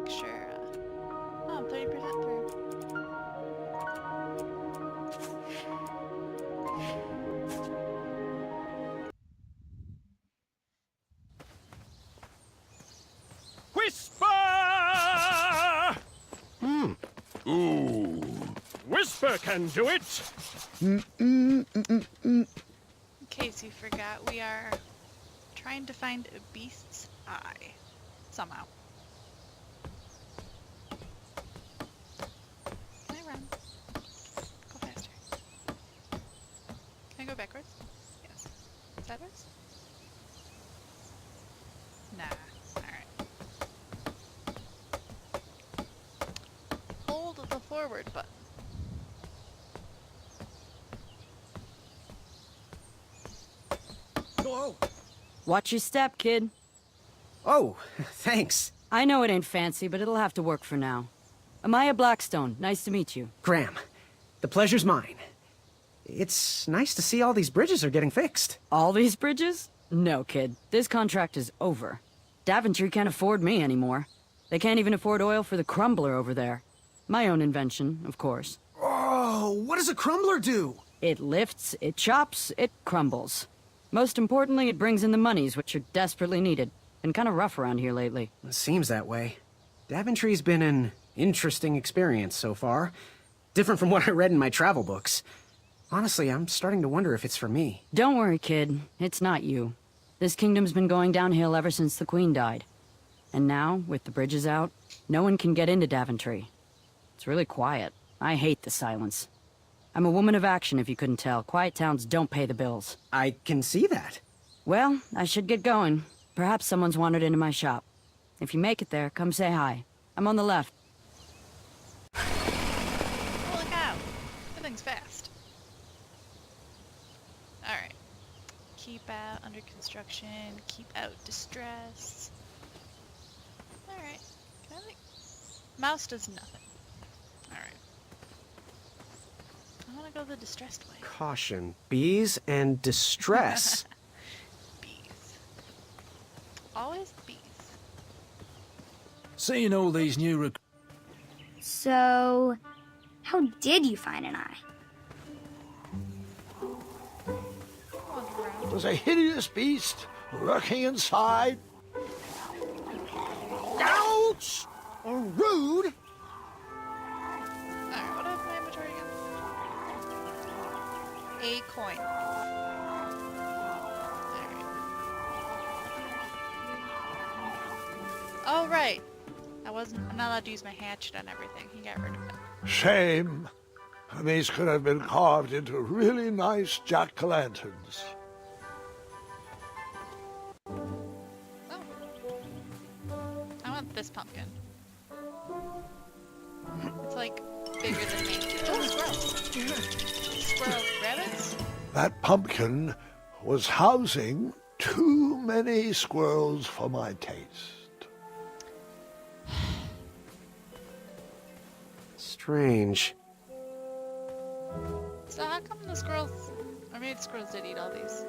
make sure. Oh, 30% through. Whisper! Ooh. Whisper can do it! In case you forgot, we are trying to find a beast's eye. Somehow. Can I run? Go faster. Can I go backwards? Yes. Sideways? Nah. Alright. Hold the forward button. Whoa. Watch your step, kid. Oh, thanks. I know it ain't fancy, but it'll have to work for now. Amaya Blackstone, nice to meet you. Graham, the pleasure's mine. It's nice to see all these bridges are getting fixed. All these bridges? No, kid. This contract is over. Daventry can't afford me anymore. They can't even afford oil for the crumbler over there. My own invention, of course. Oh, what does a crumbler do? It lifts, it chops, it crumbles. Most importantly, it brings in the monies, which are desperately needed. Been kind of rough around here lately. It seems that way. Daventry's been an interesting experience so far. Different from what I read in my travel books. Honestly, I'm starting to wonder if it's for me. Don't worry, kid. It's not you. This kingdom's been going downhill ever since the Queen died. And now, with the bridges out, no one can get into Daventry. It's really quiet. I hate the silence. I'm a woman of action, if you couldn't tell. Quiet towns don't pay the bills. I can see that. Well, I should get going. Perhaps someone's wandered into my shop. If you make it there, come say hi. I'm on the left. Oh, look out! That thing's fast. Alright. Keep out under construction. Keep out distress. Alright. Can I like... Mouse does nothing. Alright. I want to go the distressed way. Caution, bees and distress. Bees. Always bees. Seeing all these new So, how did you find an eye? Was a hideous beast lurking inside. Ouch! Rude! Alright, what is my inventory again? A coin. Alright. Oh, right. I'm not allowed to use my hatchet on everything. He got rid of it. Shame. These could have been carved into really nice jack-o'-lanterns. Oh. I want this pumpkin. It's like bigger than me. Oh, squirrel. Squirrel rabbits? That pumpkin was housing too many squirrels for my taste. Strange. So how come the squirrels... Or maybe the squirrels did eat all these.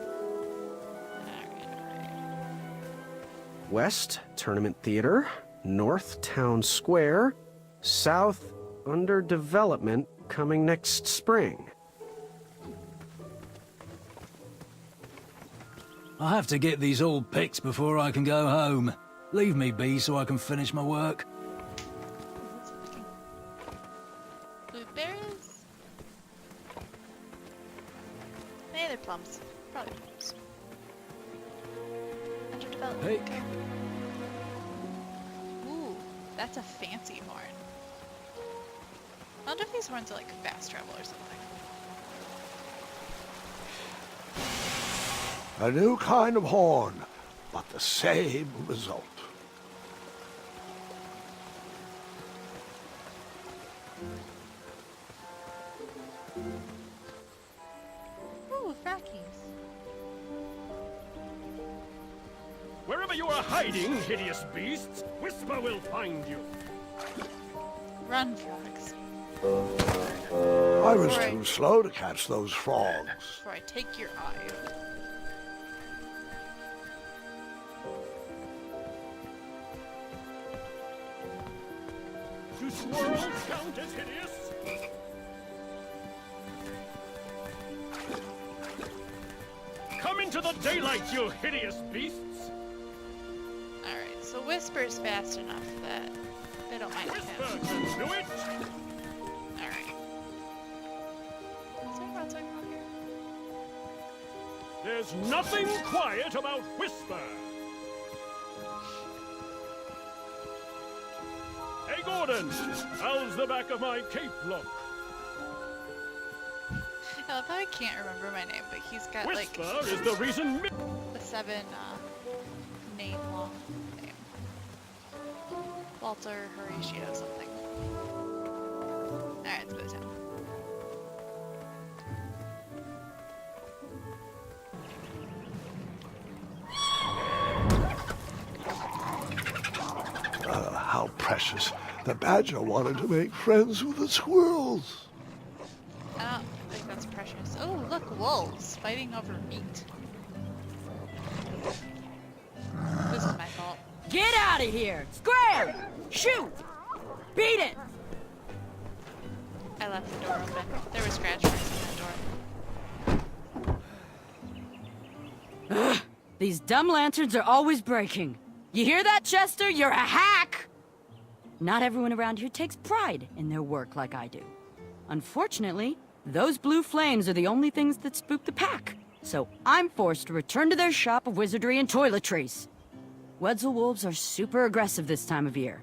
Alright. West, Tournament Theater. North, Town Square. South, under development, coming next spring. I have to get these all picked before I can go home. Leave me be so I can finish my work. Blueberries? Hey, they're plums. Probably plums. Under development. Pick. Ooh, that's a fancy horn. I wonder if these horns are like fast travel or something. A new kind of horn, but the same result. Ooh, frackies. Wherever you are hiding, hideous beasts, Whisper will find you. Run, frogs. I was too slow to catch those frogs. Before I take your eye. Do squirrels count as hideous? Come into the daylight, you hideous beasts! Alright, so Whisper's fast enough that they don't mind Whisper him. can do it! Alright. Is there a outside one here? There's nothing quiet about Whisper! Hey, Gordon! How's the back of my cape look? I love how I can't remember my name, but he's got Whisper like is the reason a 7 name long name. Walter Horatio something. Alright, let's go to town. How precious. The badger wanted to make friends with the squirrels. I don't think that's precious. Oh, look, wolves fighting over meat. This is my fault. Get out of here! Scram! Shoot! Beat it! I left the door open. There were scratch marks in that door. These dumb lanterns are always breaking. You hear that, Chester? You're a hack! Not everyone around here takes pride in their work like I do. Unfortunately, those blue flames are the only things that spook the pack. So I'm forced to return to their shop of wizardry and toiletries. Wetzel wolves are super aggressive this time of year.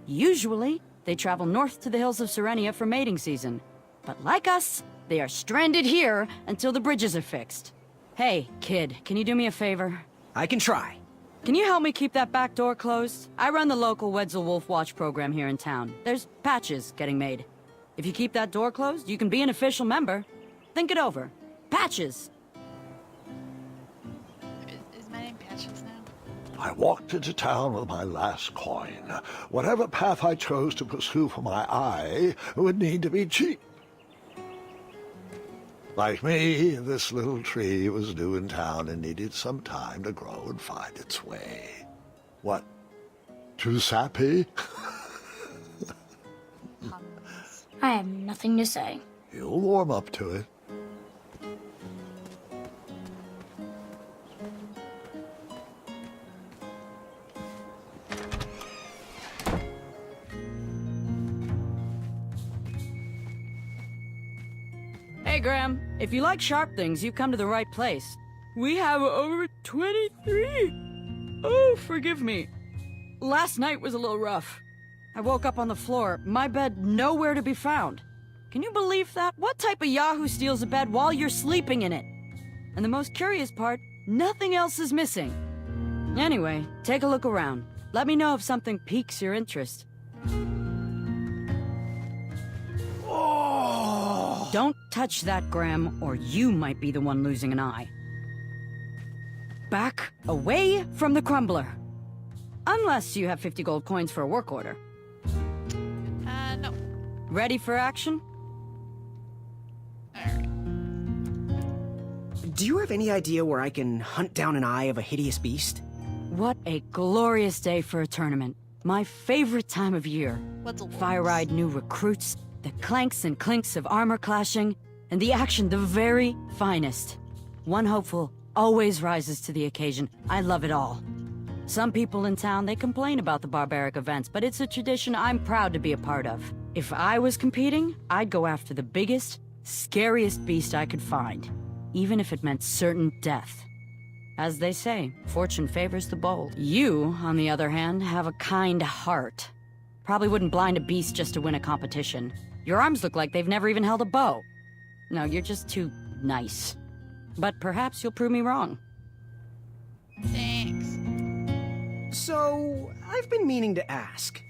Usually, they travel north to the hills of Serenia for mating season. But like us, they are stranded here until the bridges are fixed. Hey, kid, can you do me a favor? I can try. Can you help me keep that back door closed? I run the local Wetzel Wolf Watch program here in town. There's patches getting made. If you keep that door closed, you can be an official member. Think it over. Patches! Is my name Patches now? I walked into town with my last coin. Whatever path I chose to pursue for my eye would need to be cheap. Like me, this little tree was new in town and needed some time to grow and find its way. What? Too sappy? Puns. I have nothing to say. You'll warm up to it. Hey, Graham. If you like sharp things, you've come to the right place. We have over 23. Oh, forgive me. Last night was a little rough. I woke up on the floor, my bed nowhere to be found. Can you believe that? What type of yahoo steals a bed while you're sleeping in it? And the most curious part, nothing else is missing. Anyway, take a look around. Let me know if something piques your interest. Oh! Don't touch that, Graham, or you might be the one losing an eye. Back away from the crumbler. Unless you have 50 gold coins for a work order. No. Ready for action? Alright. Do you have any idea where I can hunt down an eye of a hideous beast? What a glorious day for a tournament. My favorite time of year. What's a wolf? Fire-eyed new recruits, the clanks and clinks of armor clashing, and the action the very finest. One hopeful always rises to the occasion. I love it all. Some people in town, they complain about the barbaric events, but it's a tradition I'm proud to be a part of. If I was competing, I'd go after the biggest, scariest beast I could find, even if it meant certain death. As they say, fortune favors the bold. You, on the other hand, have a kind heart. Probably wouldn't blind a beast just to win a competition. Your arms look like they've never even held a bow. No, you're just too nice. But perhaps you'll prove me wrong. Thanks. So, I've been meaning to ask.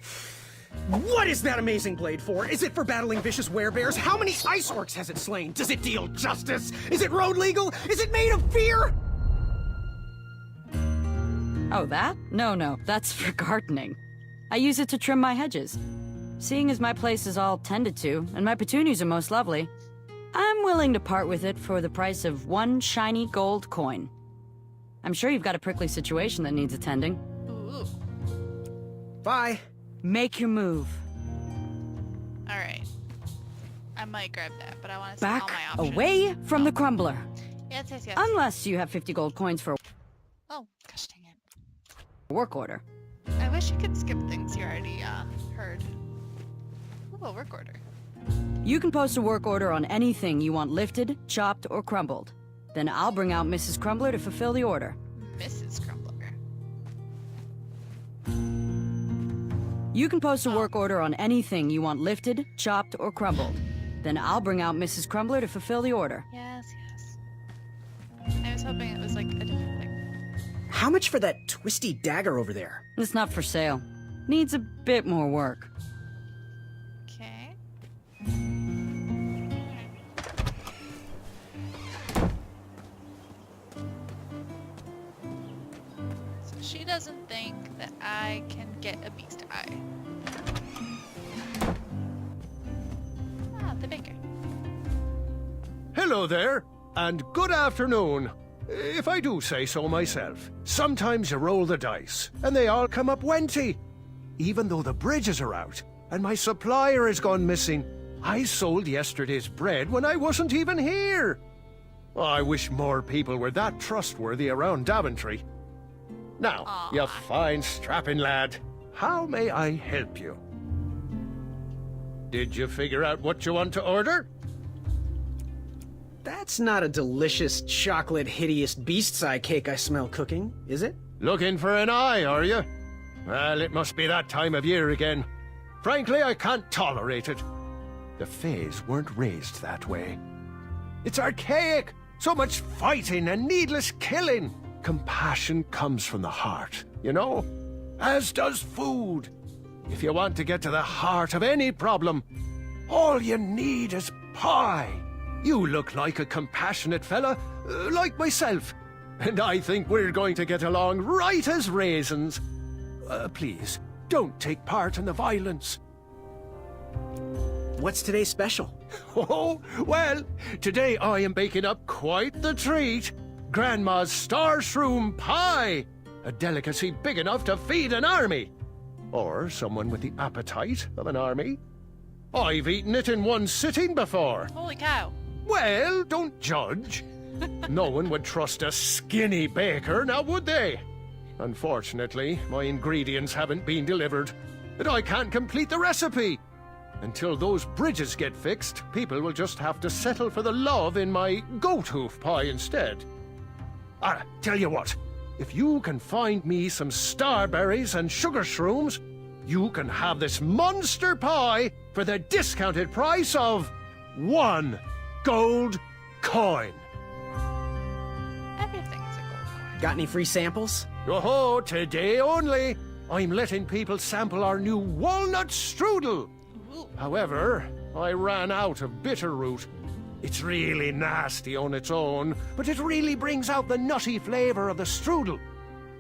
What is that amazing blade for? Is it for battling vicious werebears? How many ice orcs has it slain? Does it deal justice? Is it road legal? Is it made of fear? Oh, that? No, that's for gardening. I use it to trim my hedges. Seeing as my place is all tended to, and my petunias are most lovely, I'm willing to part with it for the price of one shiny gold coin. I'm sure you've got a prickly situation that needs attending. Ooh. Bye. Make your move. Alright. I might grab that, but I want to see all Back my options. away from the crumbler. Yes, yes, yes. Unless you have 50 gold coins for Oh, gosh dang it. a work order. I wish you could skip things you already heard. Ooh, a work order. You can post a work order on anything you want lifted, chopped, or crumbled. Then I'll bring out Mrs. Crumbler to fulfill the order. Mrs. Crumbler. You can post a work order on anything you want lifted, chopped, or crumbled. Then I'll bring out Mrs. Crumbler to fulfill the order. Yes, yes. I was hoping it was like a different thing. How much for that twisty dagger over there? It's not for sale. Needs a bit more work. Okay. So she doesn't think that I can get a beast eye. Ah, the baker. Hello there, and good afternoon. If I do say so myself, sometimes you roll the dice, and they all come up wenty. Even though the bridges are out, and my supplier has gone missing, I sold yesterday's bread when I wasn't even here. I wish more people were that trustworthy around Daventry. Now, Aw. you fine strapping lad, how may I help you? Did you figure out what you want to order? That's not a delicious, chocolate, hideous beast's eye cake I smell cooking, is it? Looking for an eye, are you? Well, it must be that time of year again. Frankly, I can't tolerate it. The Fays weren't raised that way. It's archaic! So much fighting and needless killing! Compassion comes from the heart, you know? As does food. If you want to get to the heart of any problem, all you need is pie. You look like a compassionate fella, like myself. And I think we're going to get along right as raisins. Please, don't take part in the violence. What's today's special? Oh, well, today I am baking up quite the treat. Grandma's star shroom pie. A delicacy big enough to feed an army. Or someone with the appetite of an army. I've eaten it in one sitting before. Holy cow. Well, don't judge. No one would trust a skinny baker, now would they? Unfortunately, my ingredients haven't been delivered, and I can't complete the recipe. Until those bridges get fixed, people will just have to settle for the love in my goat hoof pie instead. Tell you what, if you can find me some starberries and sugar shrooms, you can have this monster pie for the discounted price of 1 gold coin. Everything's a gold coin. Got any free samples? Oh, today only. I'm letting people sample our new walnut strudel. Ooh. However, I ran out of bitterroot. It's really nasty on its own, but it really brings out the nutty flavor of the strudel.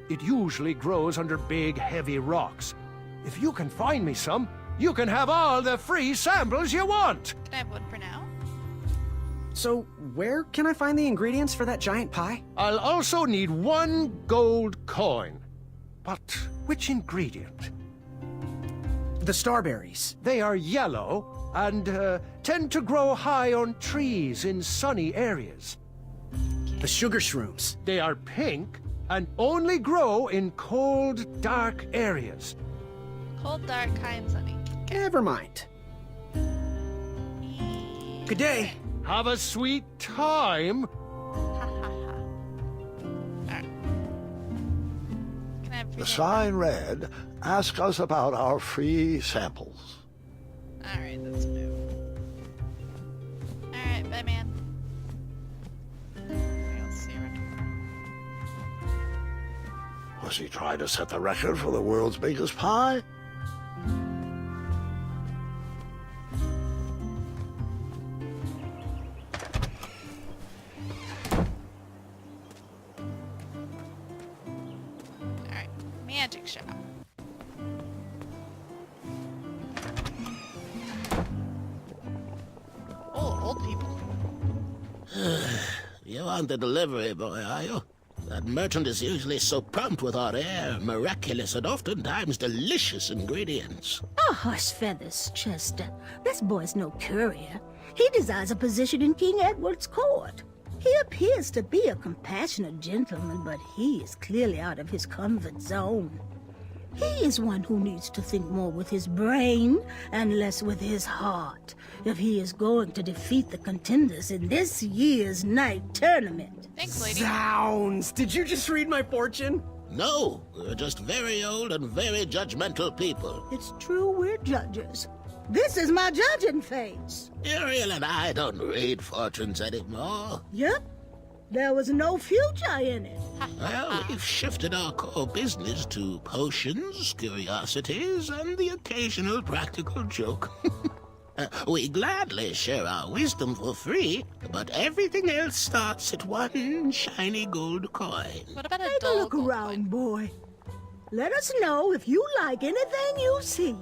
It usually grows under big, heavy rocks. If you can find me some, you can have all the free samples you want. Can I have one for now? So, where can I find the ingredients for that giant pie? I'll also need 1 gold coin. But which ingredient? The starberries. They are yellow and tend to grow high on trees in sunny areas. The sugar shrooms. They are pink and only grow in cold, dark areas. Cold, dark, high, and sunny. Never mind. Good day. Have a sweet time. Ha ha ha. Alright. Can I have free The samples? sign read, "Ask us about our free samples." Alright, let's move. Alright, bye man. I'll see you around tomorrow. Was he trying to set the record for the world's biggest pie? Alright, magic shop. Oh, old people. You want the delivery boy, are you? That merchant is usually so prompt with our rare, miraculous, and oftentimes delicious ingredients. Oh, hush feathers, Chester. This boy's no courier. He desires a position in King Edward's court. He appears to be a compassionate gentleman, but he is clearly out of his comfort zone. He is one who needs to think more with his brain and less with his heart if he is going to defeat the contenders in this year's night tournament. Thanks, lady. Zounds! Did you just read my fortune? No, we're just very old and very judgmental people. It's true we're judges. This is my judging phase. Ariel and I don't read fortunes anymore. Yep. There was no future in it. Well, we've shifted our core business to potions, curiosities, and the occasional practical joke. We gladly share our wisdom for free, but everything else starts at one shiny gold coin. What about a Take a dull look gold around, coin? boy. Let us know if you like anything you see.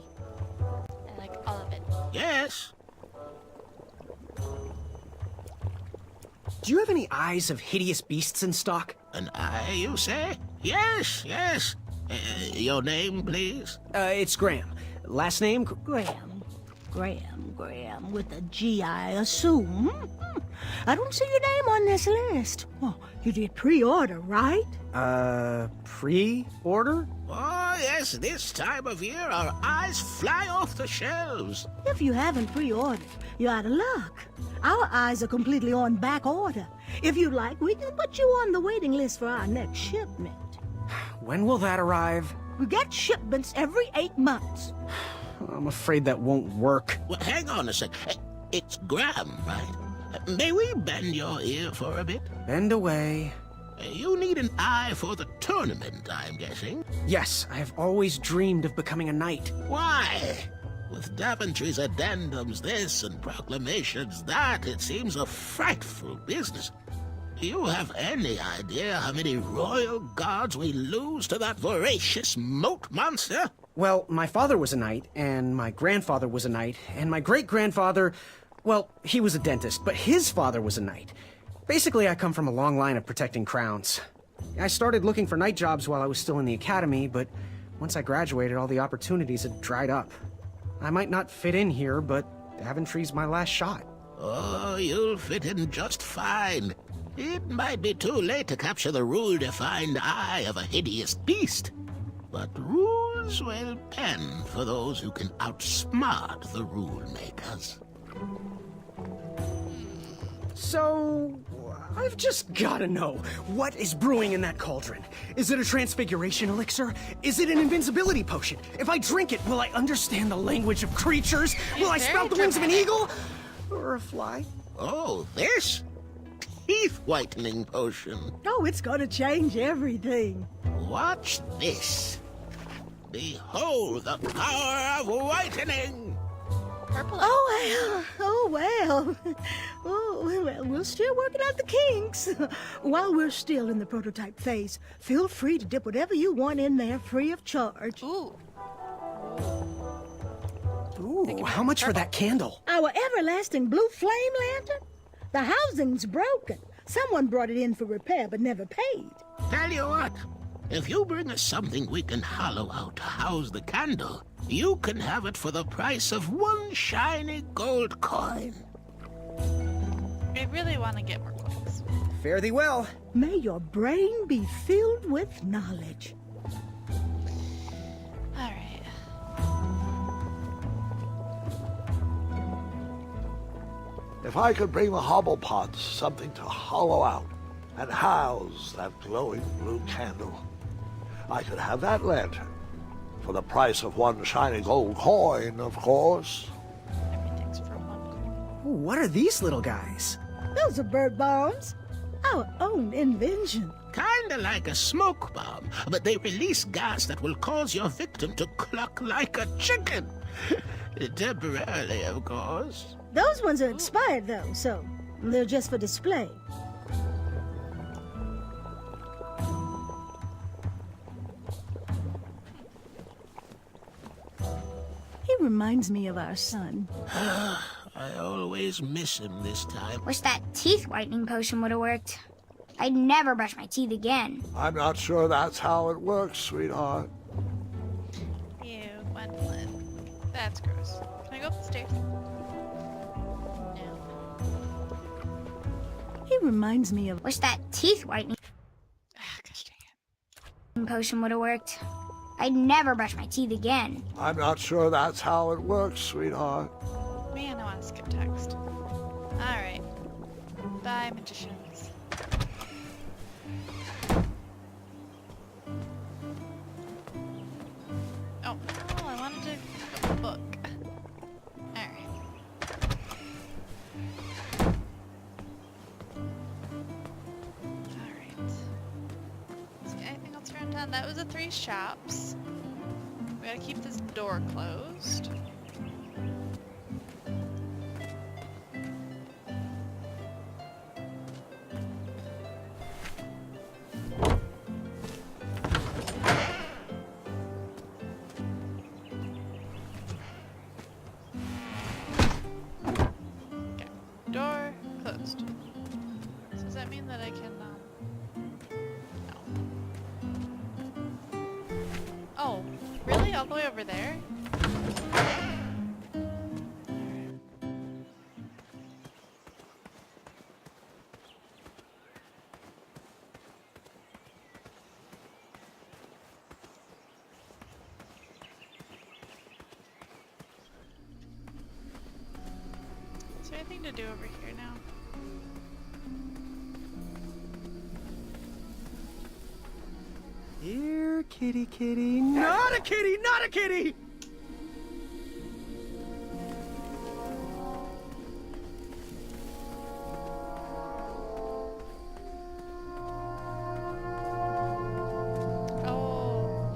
I like all of it. Yes. Do you have any eyes of hideous beasts in stock? An eye, you say? Yes, yes. Your name, please? It's Graham. Last name? Graham, with a G, I assume. I don't see your name on this list. Oh, you did pre-order, right? Pre-order? Oh, yes, this time of year our eyes fly off the shelves. If you haven't pre-ordered, you're out of luck. Our eyes are completely on back order. If you'd like, we can put you on the waiting list for our next shipment. When will that arrive? We get shipments every 8 months. I'm afraid that won't work. Well, hang on a sec. It's Graham, right? May we bend your ear for a bit? Bend away. You need an eye for the tournament, I'm guessing. Yes, I have always dreamed of becoming a knight. Why? With Daventry's addendums this and proclamations that, it seems a frightful business. Do you have any idea how many royal guards we lose to that voracious moat monster? Well, my father was a knight, and my grandfather was a knight, and my great-grandfather, well, he was a dentist, but his father was a knight. Basically, I come from a long line of protecting crowns. I started looking for knight jobs while I was still in the academy, but once I graduated, all the opportunities had dried up. I might not fit in here, but Daventry's my last shot. Oh, you'll fit in just fine. It might be too late to capture the rule-defined eye of a hideous beast, but rules will bend for those who can outsmart the rule-makers. So, I've just gotta know, what is brewing in that cauldron? Is it a transfiguration elixir? Is it an invincibility potion? If I drink it, will I understand the language of creatures? Will I sprout the wings of an eagle? Or a fly? Oh, this? Teeth-whitening potion. Oh, it's gonna change everything. Watch this. Behold the power of whitening! Purple. Oh well. Oh, well, we're still working out the kinks. While we're still in the prototype phase, feel free to dip whatever you want in there free of charge. Ooh. Ooh, how much for that candle? Our everlasting blue flame lantern? The housing's broken. Someone brought it in for repair but never paid. Tell you what, if you bring us something we can hollow out to house the candle, you can have it for the price of one shiny gold coin. I really want to get more coins. Fare thee well. May your brain be filled with knowledge. All right. If I could bring the Hobblepots something to hollow out and house that glowing blue candle, I could have that lantern for the price of one shiny gold coin, of course. Everything's for 1 coin. Ooh, what are these little guys? Those are bird bombs. Our own invention. Kinda like a smoke bomb, but they release gas that will cause your victim to cluck like a chicken. Temporarily, of course. Those ones are expired, though, so they're just for display. He reminds me of our son. I always miss him this time. Wish that teeth whitening potion would have worked. I'd never brush my teeth again. I'm not sure that's how it works, sweetheart. Ew, Gwendolyn. That's gross. Can I go up the stairs? No. He reminds me of... Wish that teeth whitening Ah, gosh dang it. potion would have worked. I'd never brush my teeth again. I'm not sure that's how it works, sweetheart. Man, I want to skip text. Alright. Bye, magicians. Oh, no, I wanted to pick up the book. Alright. Alright. See anything else around town? That was the 3 shops. We gotta keep this door closed. Okay, door closed. So does that mean that I can, no. Oh, really? All the way over there? Is there anything to do over here now? Here, kitty kitty. Not a kitty, not a kitty! Oh,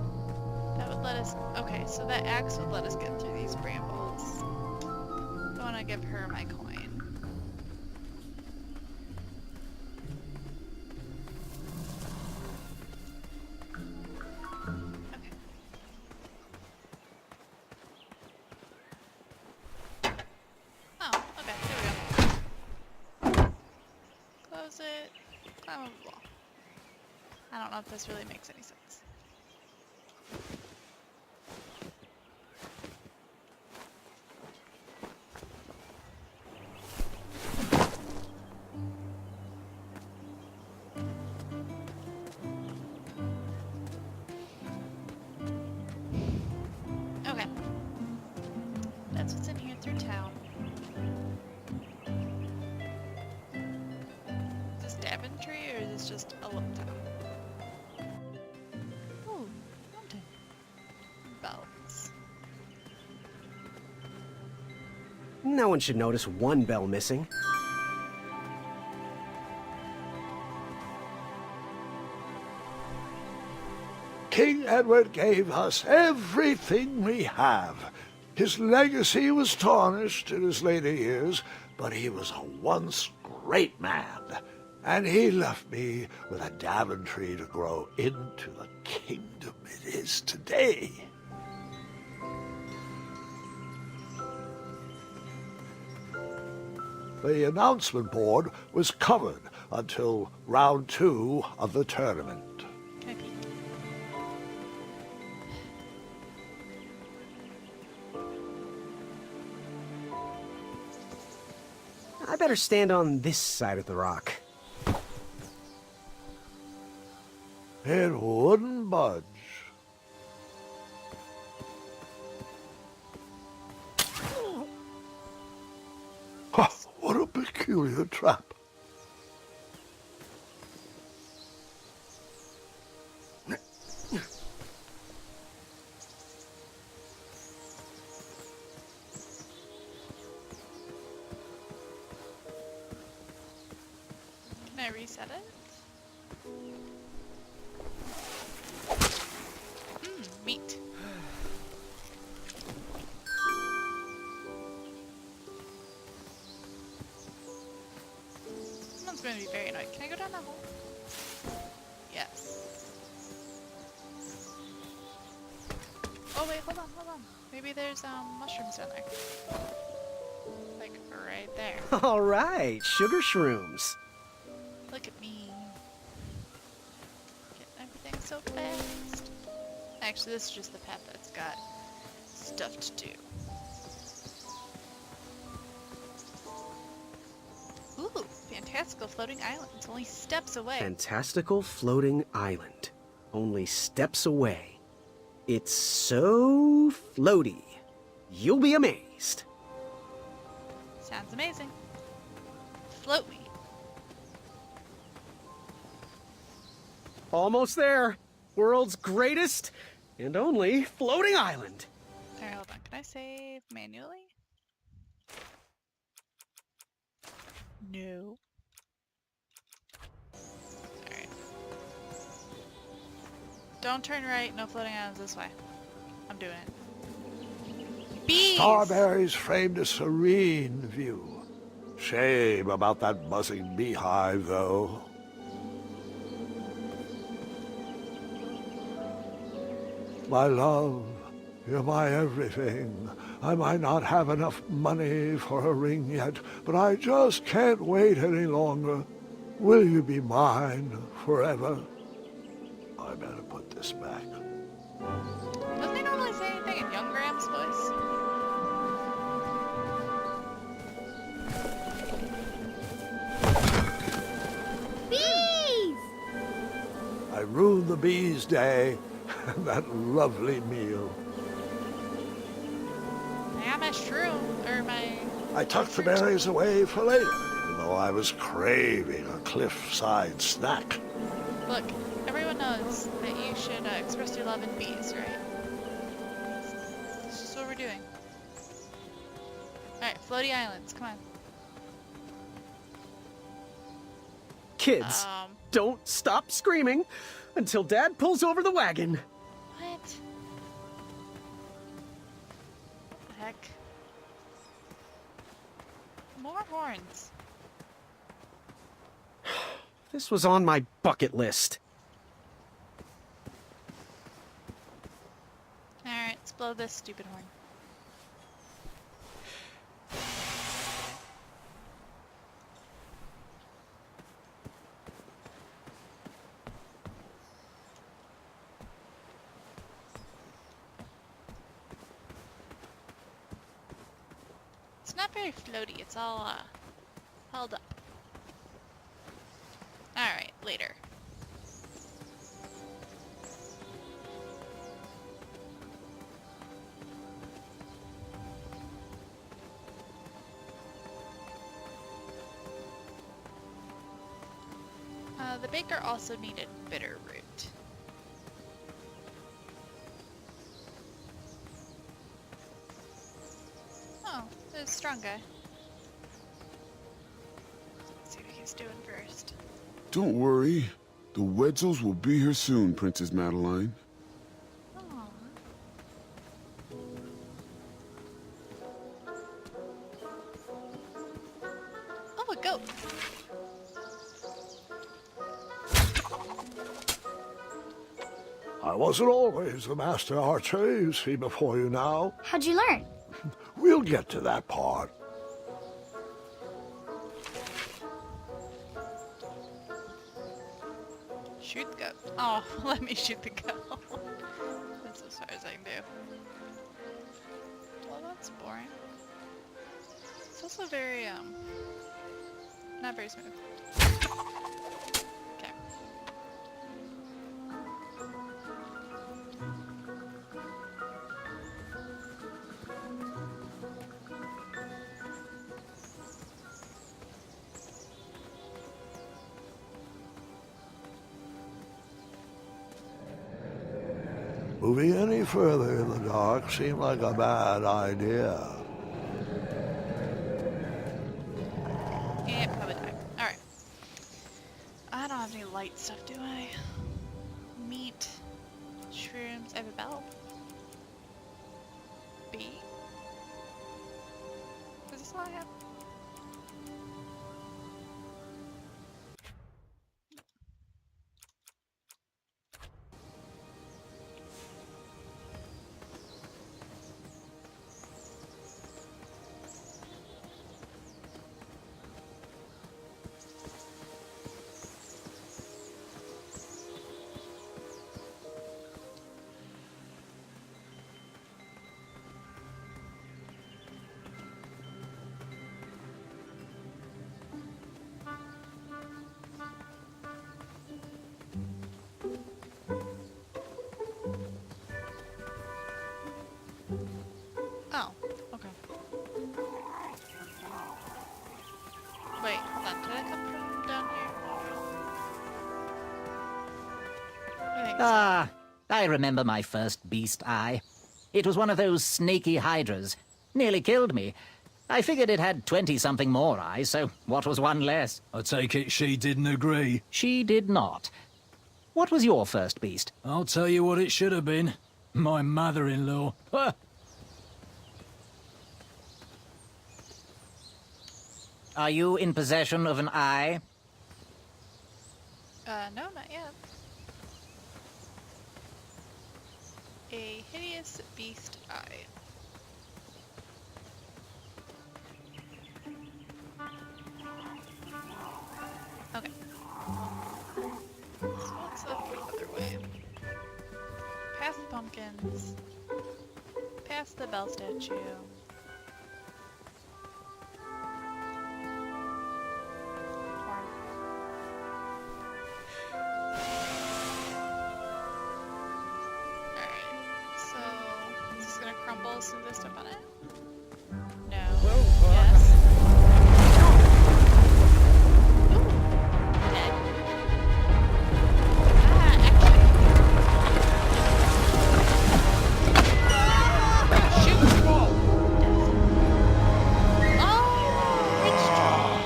that would let us. Okay, so that axe would let us get through these brambles. I want to give her my coin. Okay. Oh, okay, here we go. Close it. Climb over the wall. I don't know if this really makes any sense. Okay. That's what's in here through town. Is this Daventry or is this just a little town? Oh, mountain. Bells. No one should notice one bell missing. King Edward gave us everything we have. His legacy was tarnished in his later years, but he was a once great man. And he left me with a Daventry to grow into the kingdom it is today. The announcement board was covered until round 2 of the tournament. Can I peek? I better stand on this side of the rock. It wouldn't budge. Ha, what a peculiar trap. Can I reset it? Meat. Someone's going to be very annoyed. Can I go down that hole? Yes. Oh wait, hold on. Maybe there's mushrooms down there. Like right there. All right, sugar shrooms. Look at me. so fast. Actually, this is just the path that's got stuff to do. Ooh, fantastical floating island. It's only steps away. Fantastical floating island. Only steps away. It's so floaty. You'll be amazed. Sounds amazing. Float me. Almost there. World's greatest and only floating island. Alright, hold on. Can I save manually? No. Alright. Don't turn right. No floating islands this way. I'm doing it. Bees! Starberries framed a serene view. Shame about that buzzing beehive, though. My love, you're my everything. I might not have enough money for a ring yet, but I just can't wait any longer. Will you be mine forever? I better put this back. Doesn't he normally say anything in young Graham's voice? Bees! I ruined the bees' day and that lovely meal. Yeah, my shroom, or my... I tucked the berries away for later, even though I was craving a cliffside snack. Look, everyone knows that you should express your love in bees, right? That's just what we're doing. Alright, floaty islands, come on. Kids, don't stop screaming until Dad pulls over the wagon. What? What the heck? More horns. This was on my bucket list. Alright, let's blow this stupid horn. It's not very floaty, it's all held up. Alright, later. The baker also needed bitter root. Oh, there's a strong guy. Let's see what he's doing first. Don't worry. The Wetzels will be here soon, Princess Madeline. Aww. Oh, a goat. I wasn't always the master archer you see before you now. How'd you learn? We'll get to that part. Shoot the goat. Oh, let me shoot the goat. That's as far as I can do. Well, that's boring. It's also very, not very smooth. Okay. Moving any further in the dark seemed like a bad idea. Yeah, probably die. Alright. I don't have any light stuff, do I? Meat. Shrooms. I have a bell. Bee? Is this all I have? Ah, I remember my first beast eye. It was one of those snaky hydras. Nearly killed me. I figured it had 20-something more eyes, so what was one less? I take it she didn't agree. She did not. What was your first beast? I'll tell you what it should have been. My mother-in-law. Ha! Are you in possession of an eye? No, not yet. A hideous beast eye. Okay. So what's up the other way? Past the pumpkins. Past the bell statue. Crumble some of this stuff on it? No. Yes. Ooh. Okay. Actually. Shoot! Oh! Bridge troll!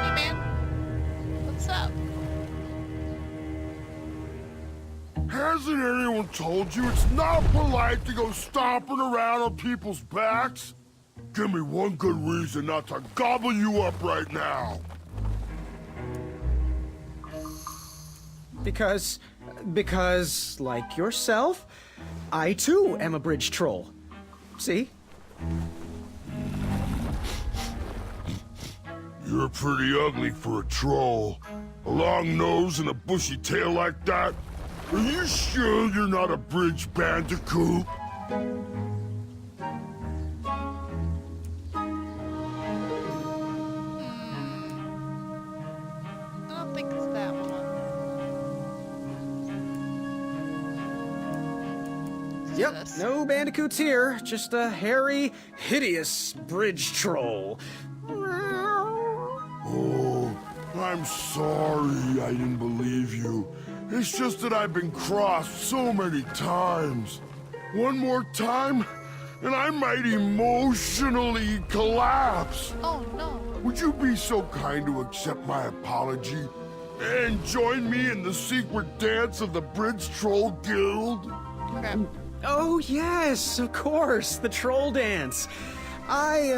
Hey man. What's up? Hasn't anyone told you it's not polite to go stomping around on people's backs? Give me one good reason not to gobble you up right now. Because, like yourself, I too am a bridge troll. See? You're pretty ugly for a troll. A long nose and a bushy tail like that. Are you sure you're not a bridge bandicoot? I don't think it's that one. Yep, This. no bandicoots here. Just a hairy, hideous bridge troll. Oh, I'm sorry I didn't believe you. It's just that I've been crossed so many times. One more time, and I might emotionally collapse. Oh no. Would you be so kind to accept my apology and join me in the secret dance of the Bridge Troll Guild? Okay. Oh, yes, of course, the troll dance. I,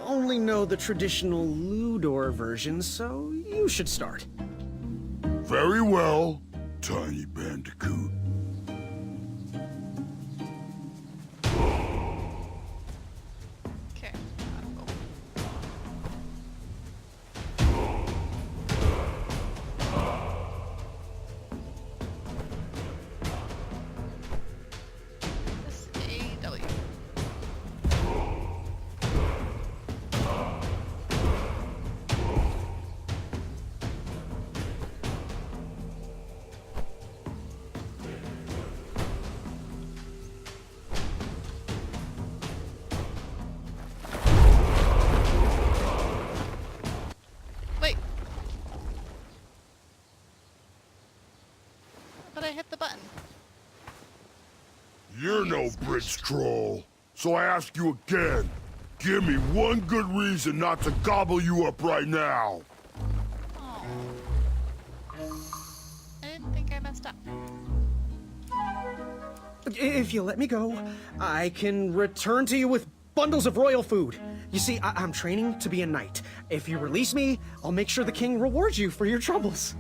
only know the traditional Ludor version, so you should start. Very well, Tiny Bandicoot. Okay. S-A-W. Wait. But I hit the button. You're no Bridge Troll, so I ask you again. Give me one good reason not to gobble you up right now. Oh. I didn't think I messed up. If you let me go, I can return to you with bundles of royal food. You see, I'm training to be a knight. If you release me, I'll make sure the king rewards you for your troubles.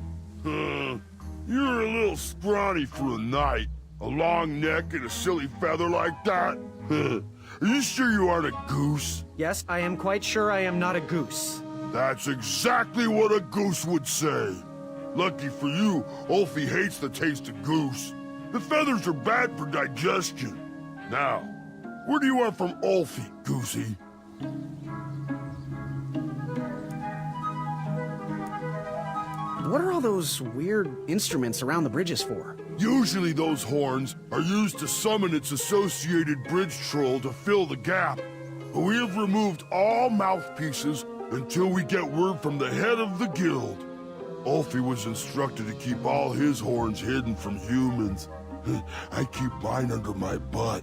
You're a little scrawny for a knight. A long neck and a silly feather like that? Are you sure you aren't a goose? Yes, I am quite sure I am not a goose. That's exactly what a goose would say. Lucky for you, Ulfie hates the taste of goose. The feathers are bad for digestion. Now, where do you want from Ulfie, Goosey? What are all those weird instruments around the bridges for? Usually those horns are used to summon its associated bridge troll to fill the gap. But we have removed all mouthpieces until we get word from the head of the guild. Ulfie was instructed to keep all his horns hidden from humans. I keep mine under my butt.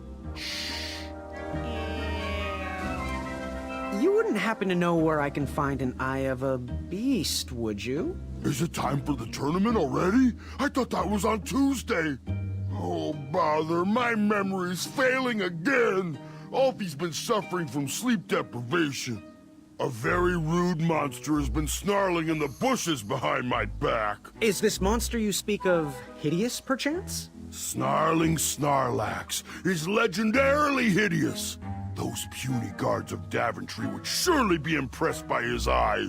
You wouldn't happen to know where I can find an Eye of a Beast, would you? Is it time for the tournament already? I thought that was on Tuesday. Oh, bother, my memory's failing again. Ulfie's been suffering from sleep deprivation. A very rude monster has been snarling in the bushes behind my back. Is this monster you speak of hideous, perchance? Snarling Snarlax is legendarily hideous. Those puny guards of Daventry would surely be impressed by his eye.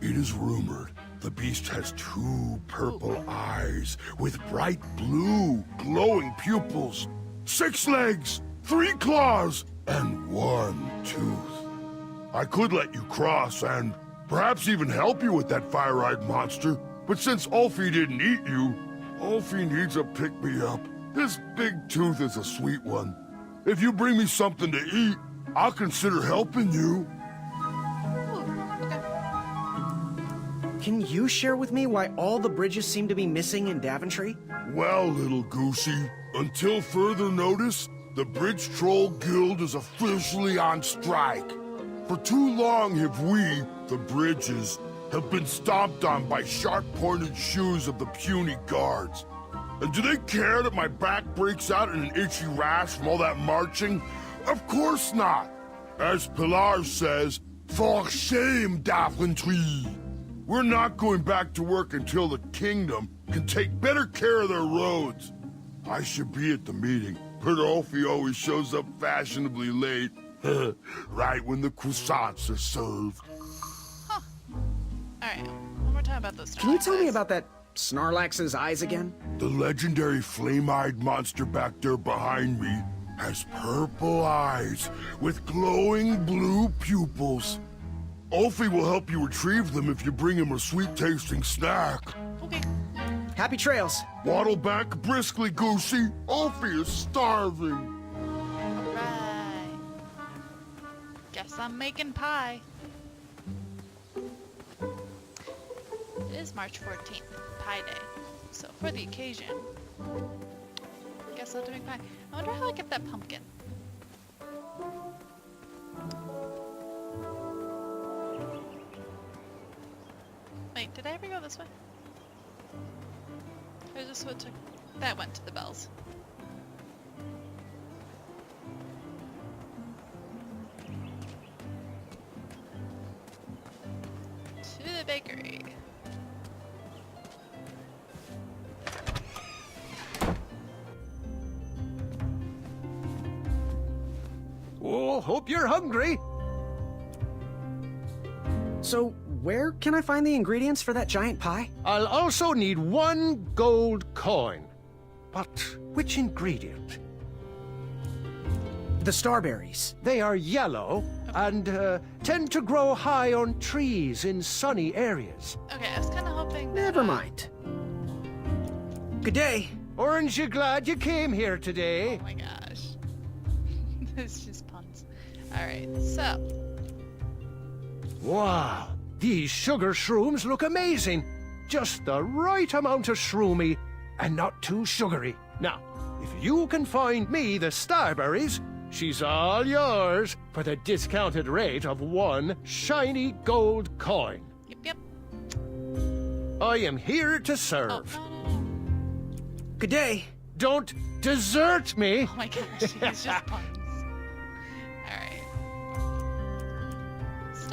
It is rumored the beast has 2 purple eyes with bright blue, glowing pupils, 6 legs, 3 claws, and 1 tooth. I could let you cross and perhaps even help you with that fire-eyed monster, but since Ulfie didn't eat you, Ulfie needs a pick-me-up. This big tooth is a sweet one. If you bring me something to eat, I'll consider helping you. Can you share with me why all the bridges seem to be missing in Daventry? Well, little goosey, until further notice, the Bridge Troll Guild is officially on strike. For too long have we, the bridges, have been stomped on by sharp-pointed shoes of the puny guards. And do they care that my back breaks out in an itchy rash from all that marching? Of course not. As Pilar says, for shame, Daventry. We're not going back to work until the kingdom can take better care of their roads. I should be at the meeting, but Ulfie always shows up fashionably late. Right when the croissants are served. Huh. Alright, one more time about those. Can you tell me about that Snarlax's eyes again? The legendary flame-eyed monster back there behind me has purple eyes with glowing blue pupils. Ulfie will help you retrieve them if you bring him a sweet-tasting snack. Okay. Happy trails. Waddle back briskly, Goosey. Ulfie is starving. Alright. Guess I'm making pie. It is March 14th, Pie Day. So for the occasion, guess I'll do pie. I wonder how I get that pumpkin. Wait, did I ever go this way? Or is this what took? That went to the bells. To the bakery. Oh, hope you're hungry. So, where can I find the ingredients for that giant pie? I'll also need 1 gold coin. But which ingredient? The starberries. They are yellow and tend to grow high on trees in sunny areas. Okay, I was kind of hoping that, Never mind. Good day. Aren't you glad you came here today? Oh my gosh. It's just puns. Alright, so. Wow, these sugar shrooms look amazing. Just the right amount of shroomy and not too sugary. Now, if you can find me the starberries, she's all yours for the discounted rate of 1 shiny gold coin. Yep. I am here to serve. Oh, no. Good day. Don't desert me. Oh my gosh, it's just puns. Alright.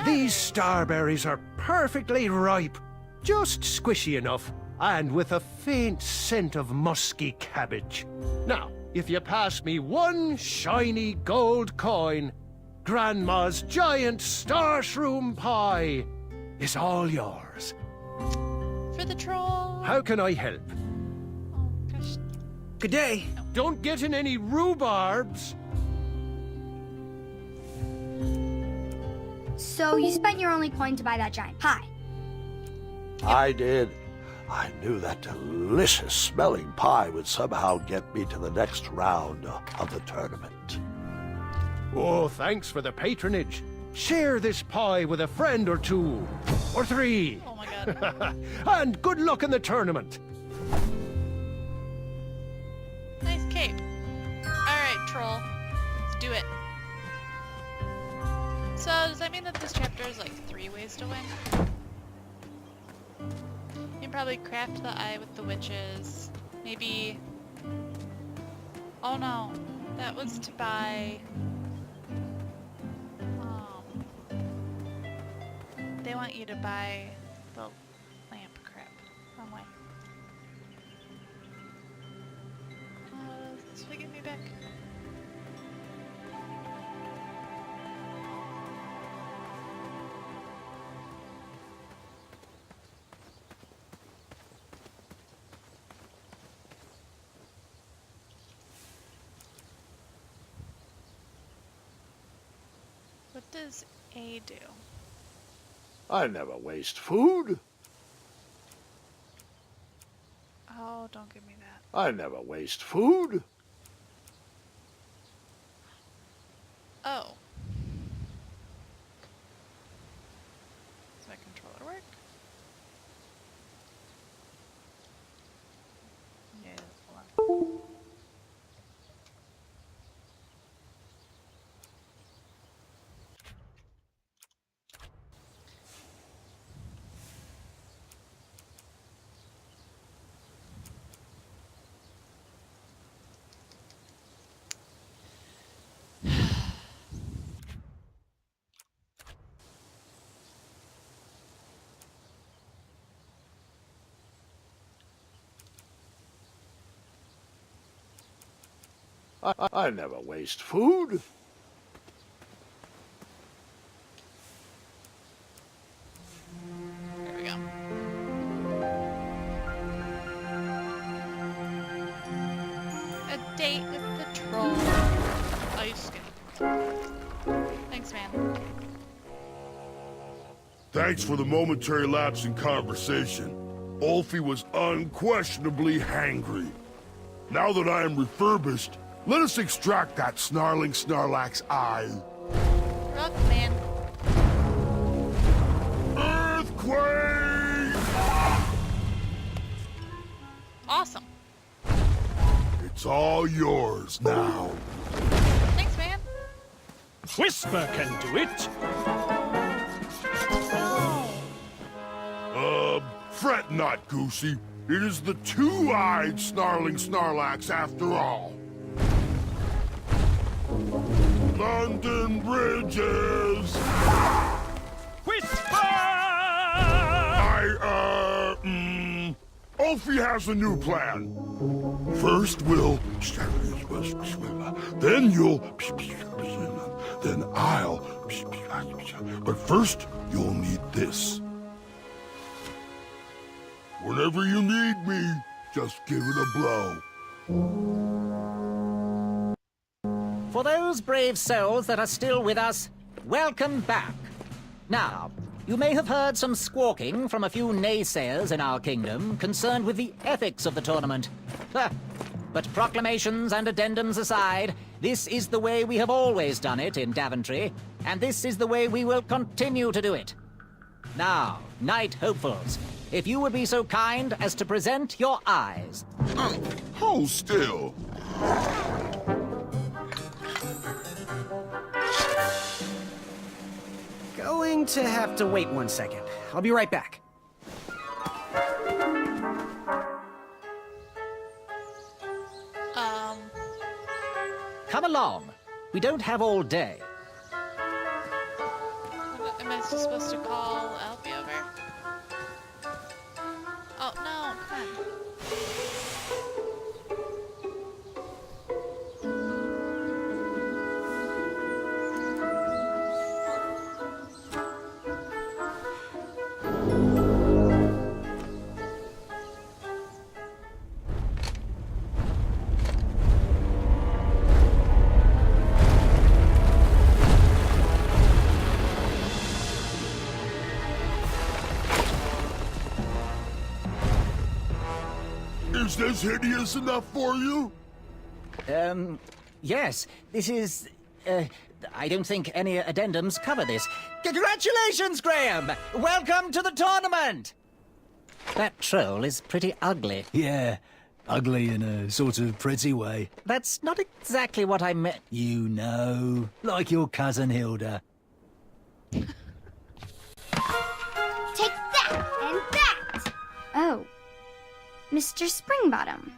These starberries are perfectly ripe, just squishy enough, and with a faint scent of musky cabbage. Now, if you pass me 1 shiny gold coin, Grandma's giant star shroom pie is all yours. For the troll. How can I help? Oh gosh. Good day. Don't get in any rhubarbs. So you spent your only coin to buy that giant pie. I did. I knew that delicious smelling pie would somehow get me to the next round of the tournament. Oh, thanks for the patronage. Share this pie with a friend or two. Or three. Oh my god. And good luck in the tournament. Nice cape. Alright, troll. Let's do it. So, does that mean that this chapter is like 3 ways to win? You can probably craft the eye with the witches. Maybe... Oh no. That was to buy... They want you to buy the lamp crap. Wrong way. This will get me back. What does A do? I never waste food. Oh, don't give me that. I never waste food. Oh. Does my controller work? Yeah, hold on. I never waste food. There we go. A date with the troll. Oh, you just kidding. Thanks, man. Thanks for the momentary lapse in conversation. Ulfie was unquestionably hangry. Now that I am refurbished, let us extract that snarling Snarlack's eye. Rock, man. Earthquake! Awesome. It's all yours now. Thanks, man. Whisper can do it. Fret not, Goosey. It is the two-eyed snarling Snarlax after all. London Bridges! Whisper! Ulfie has a new plan. First we'll... Then you'll... Then I'll... But first, you'll need this. Whenever you need me, just give it a blow. For those brave souls that are still with us, welcome back. Now, you may have heard some squawking from a few naysayers in our kingdom concerned with the ethics of the tournament. But proclamations and addendums aside, this is the way we have always done it in Daventry, and this is the way we will continue to do it. Now, Knight Hopefuls, if you would be so kind as to present your eyes. Hold still. Going to have to wait 1 second. I'll be right back. Come along. We don't have all day. Am I supposed to call Alfie over? Oh, no, come on. Is this hideous enough for you? Yes, this is I don't think any addendums cover this. Congratulations, Graham! Welcome to the tournament! That troll is pretty ugly. Yeah, ugly in a sort of pretty way. That's not exactly what I meant. You know, like your cousin Hilda. Take that and that! Oh. Mr. Springbottom.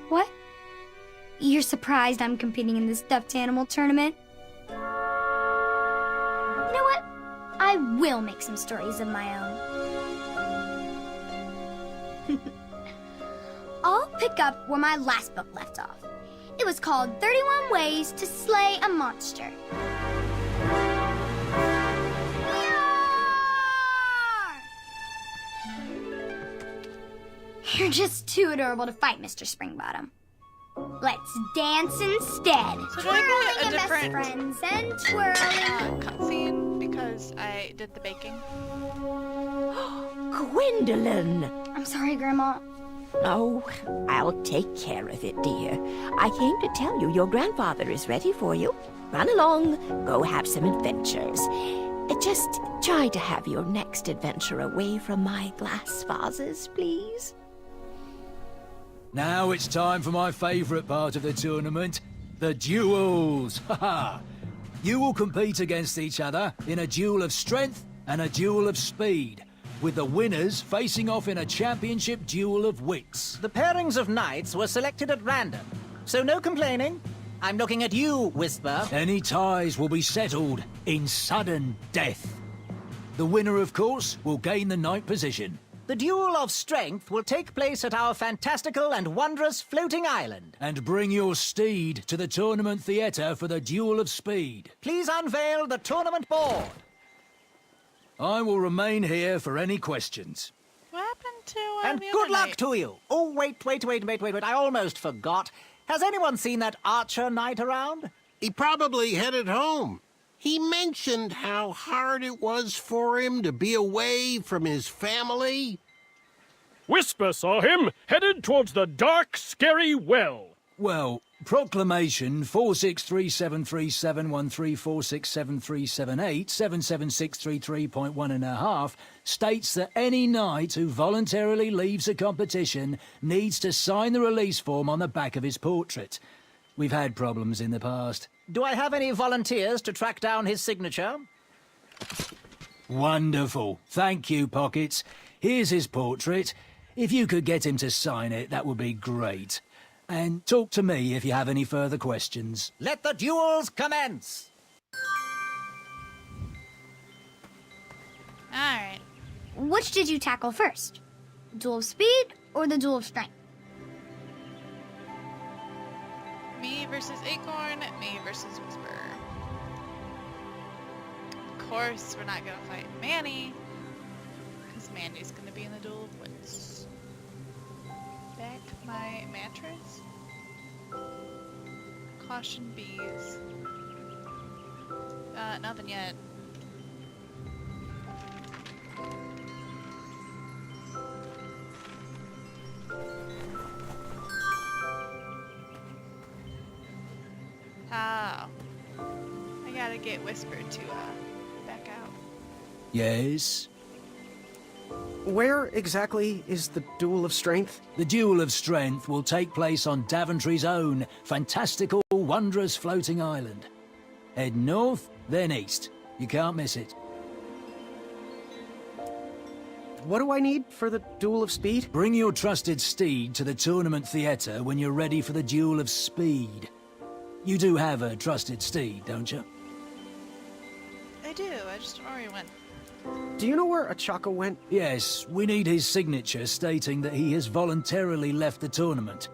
What? You're surprised I'm competing in the stuffed animal tournament? You know what? I will make some stories of my own. I'll pick up where my last book left off. It was called 31 Ways to Slay a Monster. You're just too adorable to fight, Mr. Springbottom. Let's dance instead. So do I Twirling get a and best friends and twirling. cutscene because I did the baking? Gwendolyn! I'm sorry, Grandma. Oh, I'll take care of it, dear. I came to tell you your grandfather is ready for you. Run along, go have some adventures. Just try to have your next adventure away from my glass vases, please. Now it's time for my favourite part of the tournament, the duels. Haha! You will compete against each other in a duel of strength and a duel of speed, with the winners facing off in a championship duel of wits. The pairings of knights were selected at random, so no complaining. I'm looking at you, Whisper. Any ties will be settled in sudden death. The winner, of course, will gain the knight position. The duel of strength will take place at our fantastical and wondrous floating island. And bring your steed to the tournament theatre for the duel of speed. Please unveil the tournament board. I will remain here for any questions. What happened to And the good other luck night? to you. Oh, wait. I almost forgot. Has anyone seen that archer knight around? He probably headed home. He mentioned how hard it was for him to be away from his family. Whisper saw him headed towards the dark, scary well. Well, Proclamation 46373713467378776333.1.5 states that any knight who voluntarily leaves a competition needs to sign the release form on the back of his portrait. We've had problems in the past. Do I have any volunteers to track down his signature? Wonderful. Thank you, Pockets. Here's his portrait. If you could get him to sign it, that would be great. And talk to me if you have any further questions. Let the duels commence! Alright. Which did you tackle first? Duel of speed or the duel of strength? Me versus Acorn, me versus Whisper. Of course, we're not gonna fight Manny, because Manny's gonna be in the duel of wits. Back my mattress. Caution bees. Nothing yet. Oh. I gotta get Whisper to, back out. Yes? Where exactly is the Duel of Strength? The Duel of Strength will take place on Daventry's own fantastical, wondrous floating island. Head north, then east. You can't miss it. What do I need for the Duel of Speed? Bring your trusted steed to the tournament theatre when you're ready for the Duel of Speed. You do have a trusted steed, don't you? I do, I just don't know where he went. Do you know where Achaka went? Yes, we need his signature stating that he has voluntarily left the tournament.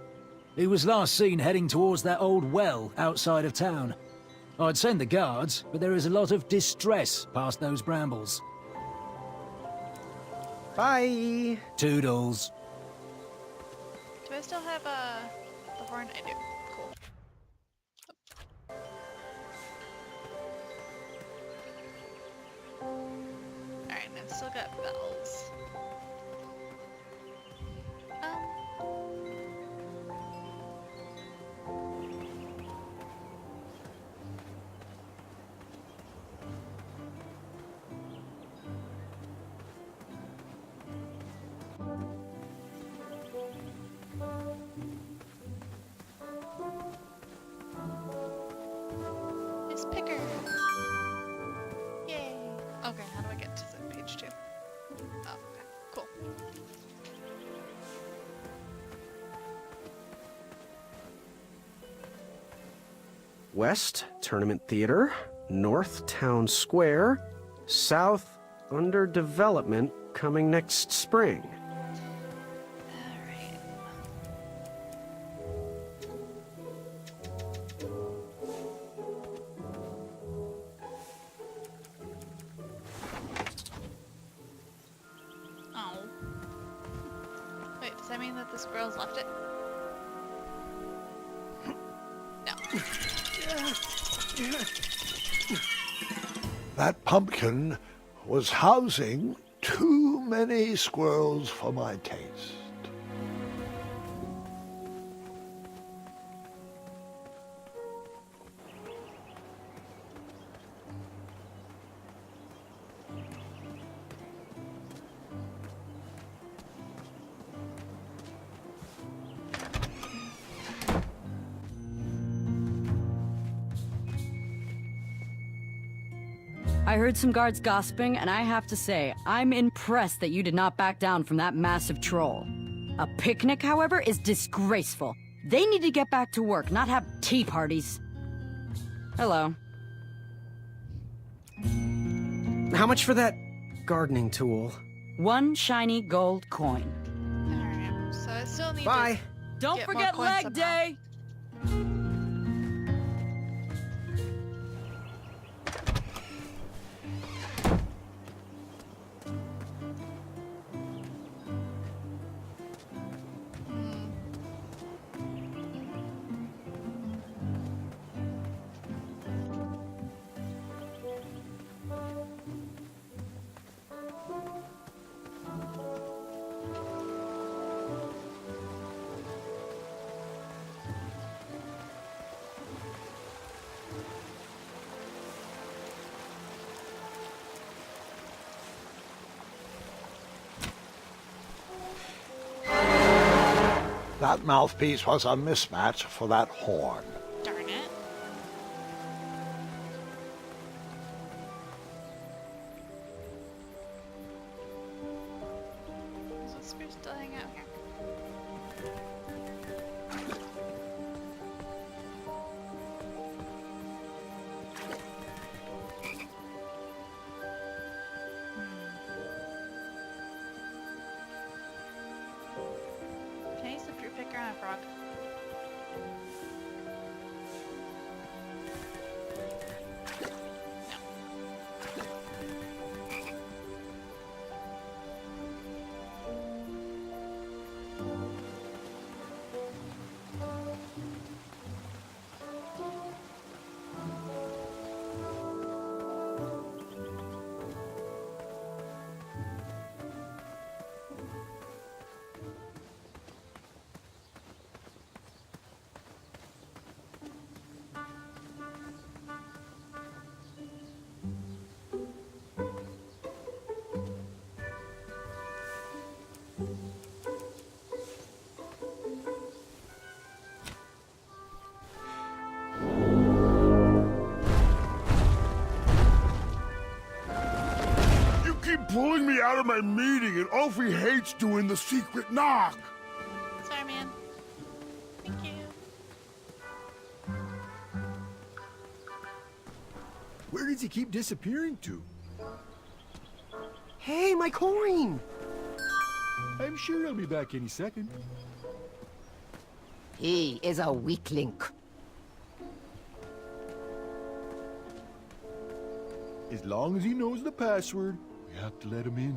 He was last seen heading towards that old well outside of town. I'd send the guards, but there is a lot of distress past those brambles. Bye! Toodles. Do I still have, the horn? I do. Cool. Alright, and I've still got bells. Picker. Yay. Okay, how do I get to the page 2? Oh, okay. Cool. West, Tournament Theater. North, Town Square. South, under development, coming next spring. Alright. Oh. Wait, does that mean that the squirrels left it? No. That pumpkin was housing too many squirrels for my taste. I heard some guards gossiping, and I have to say, I'm impressed that you did not back down from that massive troll. A picnic, however, is disgraceful. They need to get back to work, not have tea parties. Hello. How much for that gardening tool? 1 shiny gold coin. Alright, so I still need Bye. Don't Get more forget coins leg somehow. day! That mouthpiece was a mismatch for that horn. Darn it. Is the spear still hanging out here? Can I use the fruit picker on a frog? You keep pulling me out of my meeting, and Ulfie hates doing the secret knock. Sorry, man. Thank you. Where does he keep disappearing to? Hey, my coin! I'm sure he'll be back any second. He is a weak link. As long as he knows the password, we have to let him in.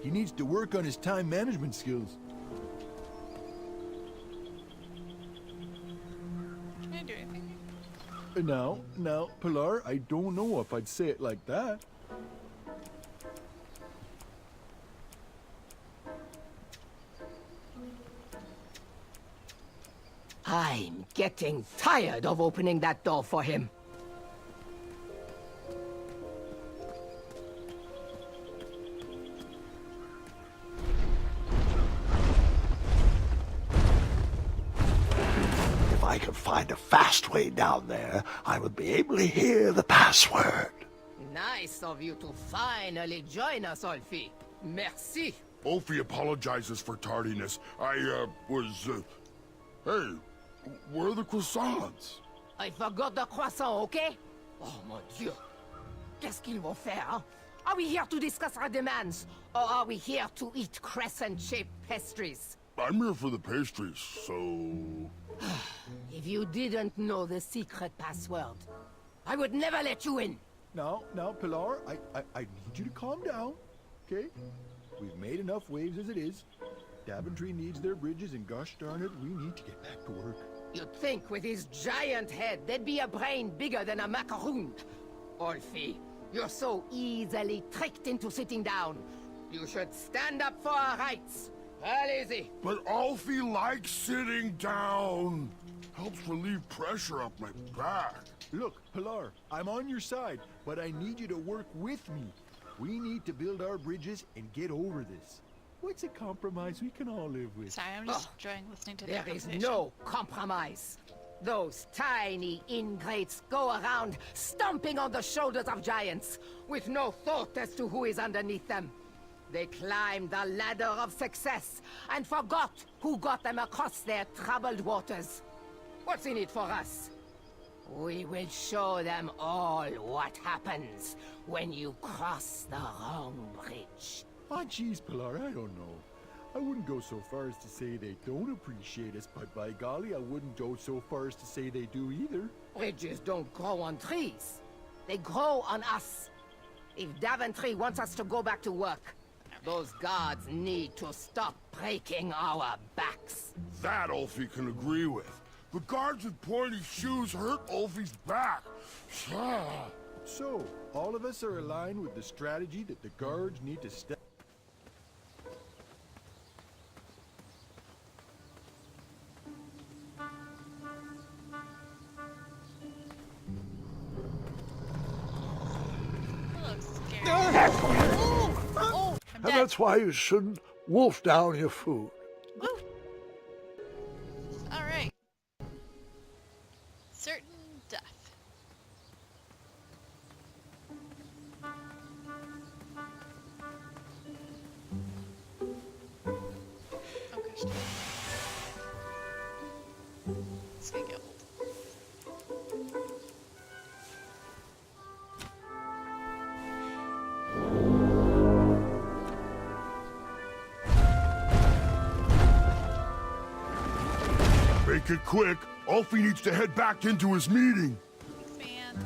He needs to work on his time management skills. Can I do anything? Now, Pilar, I don't know if I'd say it like that. I'm getting tired of opening that door for him. If I I could find a fast way down there, I would be able to hear the password. Nice of you to finally join us, Olfie. Merci. Ophi apologizes for tardiness. Hey, where are the croissants? I forgot the croissant, okay? Oh, mon Dieu. Qu'est-ce qu'ils vont faire, hein? Are we here to discuss our demands, or are we here to eat crescent-shaped pastries? I'm here for the pastries, so... If you didn't know the secret password, I would never let you in. Now, Pilar, I need you to calm down, okay? We've made enough waves as it is. Daventry needs their bridges, and gosh darn it, we need to get back to work. You'd think with his giant head, there'd be a brain bigger than a macaroon. Olfie, you're so easily tricked into sitting down. You should stand up for our rights. Real easy. But Alfie likes sitting down. Helps relieve pressure up my back. Look, Pilar, I'm on your side, but I need you to work with me. We need to build our bridges and get over this. What's a compromise we can all live with? Sorry, I'm just enjoying listening to the There is conversation. no compromise. Those tiny ingrates go around stomping on the shoulders of giants, with no thought as to who is underneath them. They climbed the ladder of success and forgot who got them across their troubled waters. What's in it for us? We will show them all what happens when you cross the wrong bridge. Oh, jeez, Pilar, I don't know. I wouldn't go so far as to say they don't appreciate us, but by golly, I wouldn't go so far as to say they do either. Bridges don't grow on trees. They grow on us. If Daventry wants us to go back to work, those guards need to stop breaking our backs. That Alfie can agree with. The guards with pointy shoes hurt Alfie's back. So, all of us are aligned with the strategy that the guards need to step. And that's why you shouldn't wolf down your food. Alright. Certain death. Oh gosh. It's gonna get old. Make it quick. Alfie needs to head back into his meeting. Man.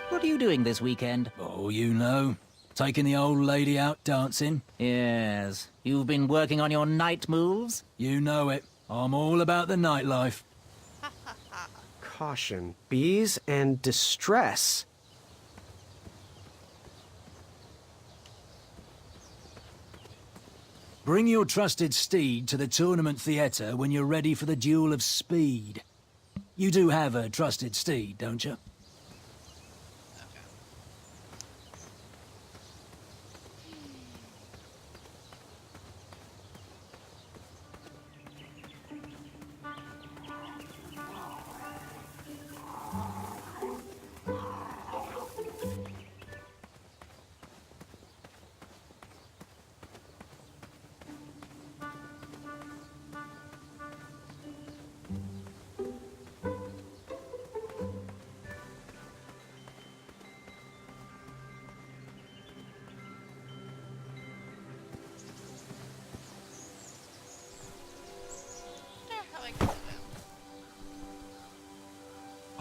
What are you doing this weekend? Oh, you know. Taking the old lady out dancing. Yes. You've been working on your night moves? You know it. I'm all about the nightlife. Caution, bees and distress. Bring your trusted steed to the tournament theatre when you're ready for the duel of speed. You do have a trusted steed, don't you?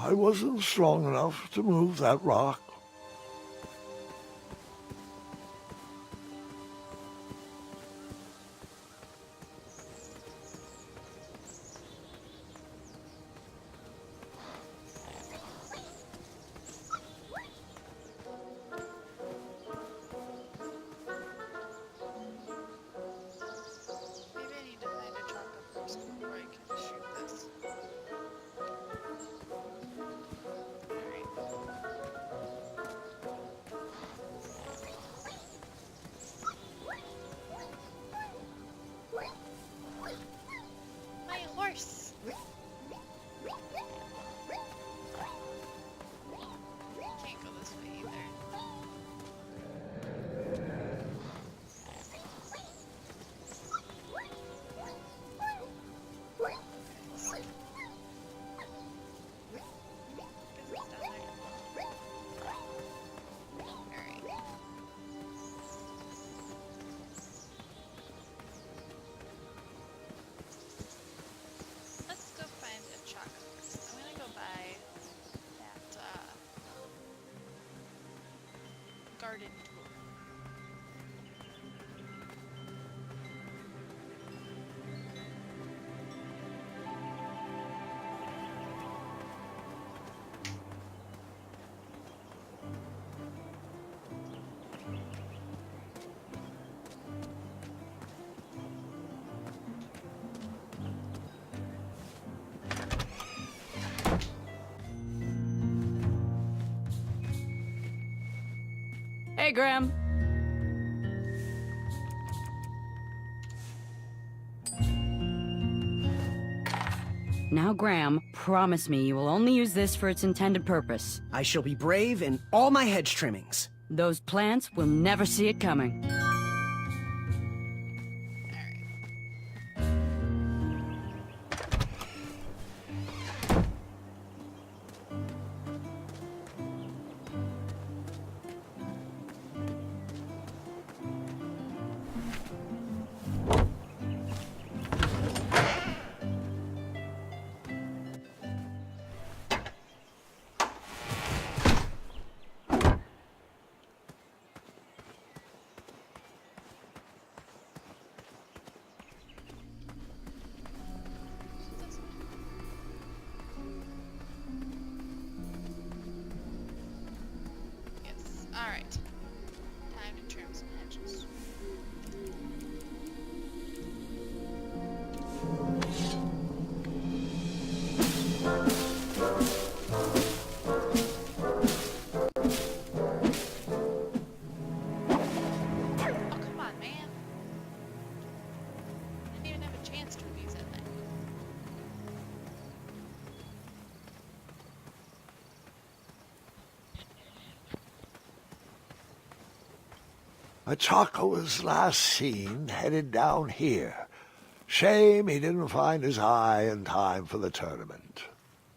I wasn't strong enough to move that rock. Do you have any Okay, Graham. Now, Graham, promise me you will only use this for its intended purpose. I shall be brave in all my hedge trimmings. Those plants will never see it coming. Alright. Time to trim some hedges. Oh, come on, man. Didn't even have a chance to abuse that thing. Chaco was last seen headed down here. Shame he didn't find his eye in time for the tournament.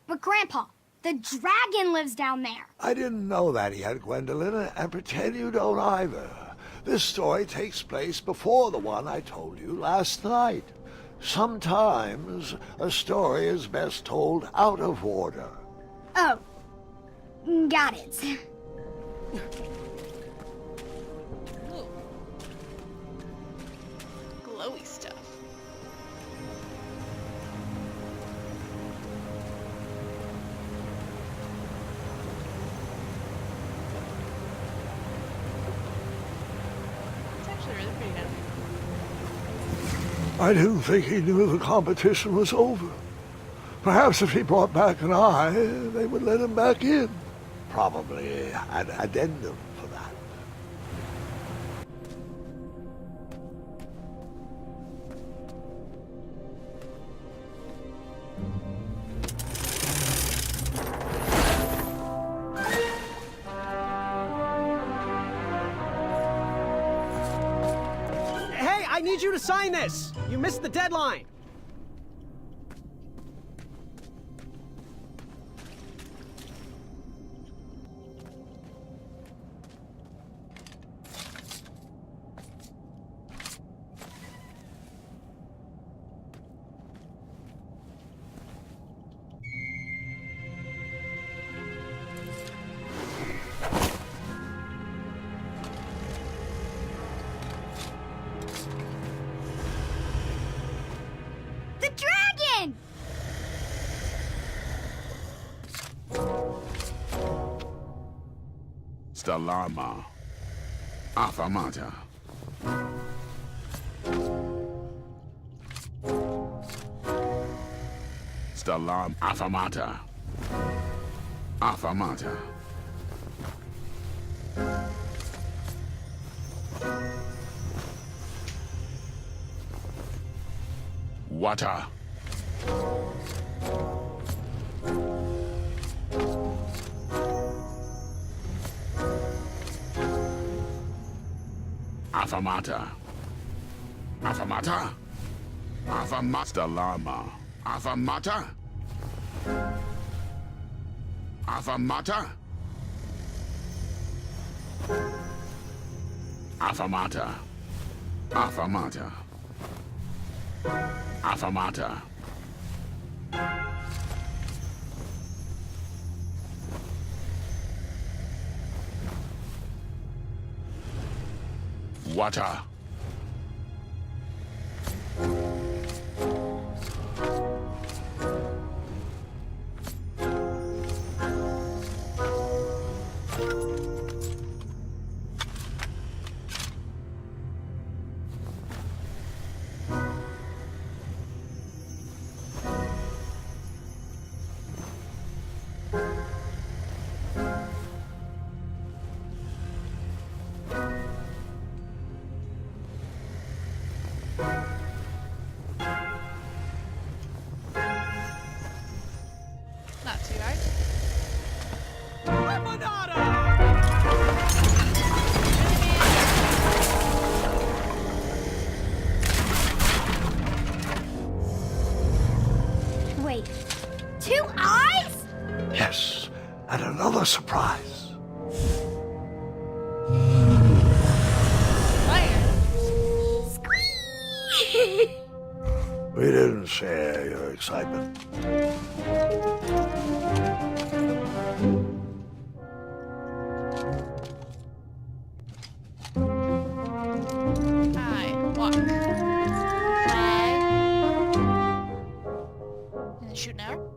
But Grandpa, the dragon lives down there. I didn't know that yet, Gwendolyn, and pretend you don't either. This story takes place before the one I told you last night. Sometimes a story is best told out of order. Oh, got it. Ooh. Glowy stuff. It's actually really pretty down here. I didn't think he knew the competition was over. Perhaps if he brought back an eye, they would let him back in. Probably an addendum for that. Hey, I need you to sign this! You missed the deadline! The dragon! Stalarma. Affamata. Stalarm Affamata. Affamata. Water. Affamata. Affamata. Affamata Lama. Affamata. Affamata. Affamata. Affamata. Affamata. Water. a surprise. We didn't share your excitement. I walk. Fly. And then shoot an arrow.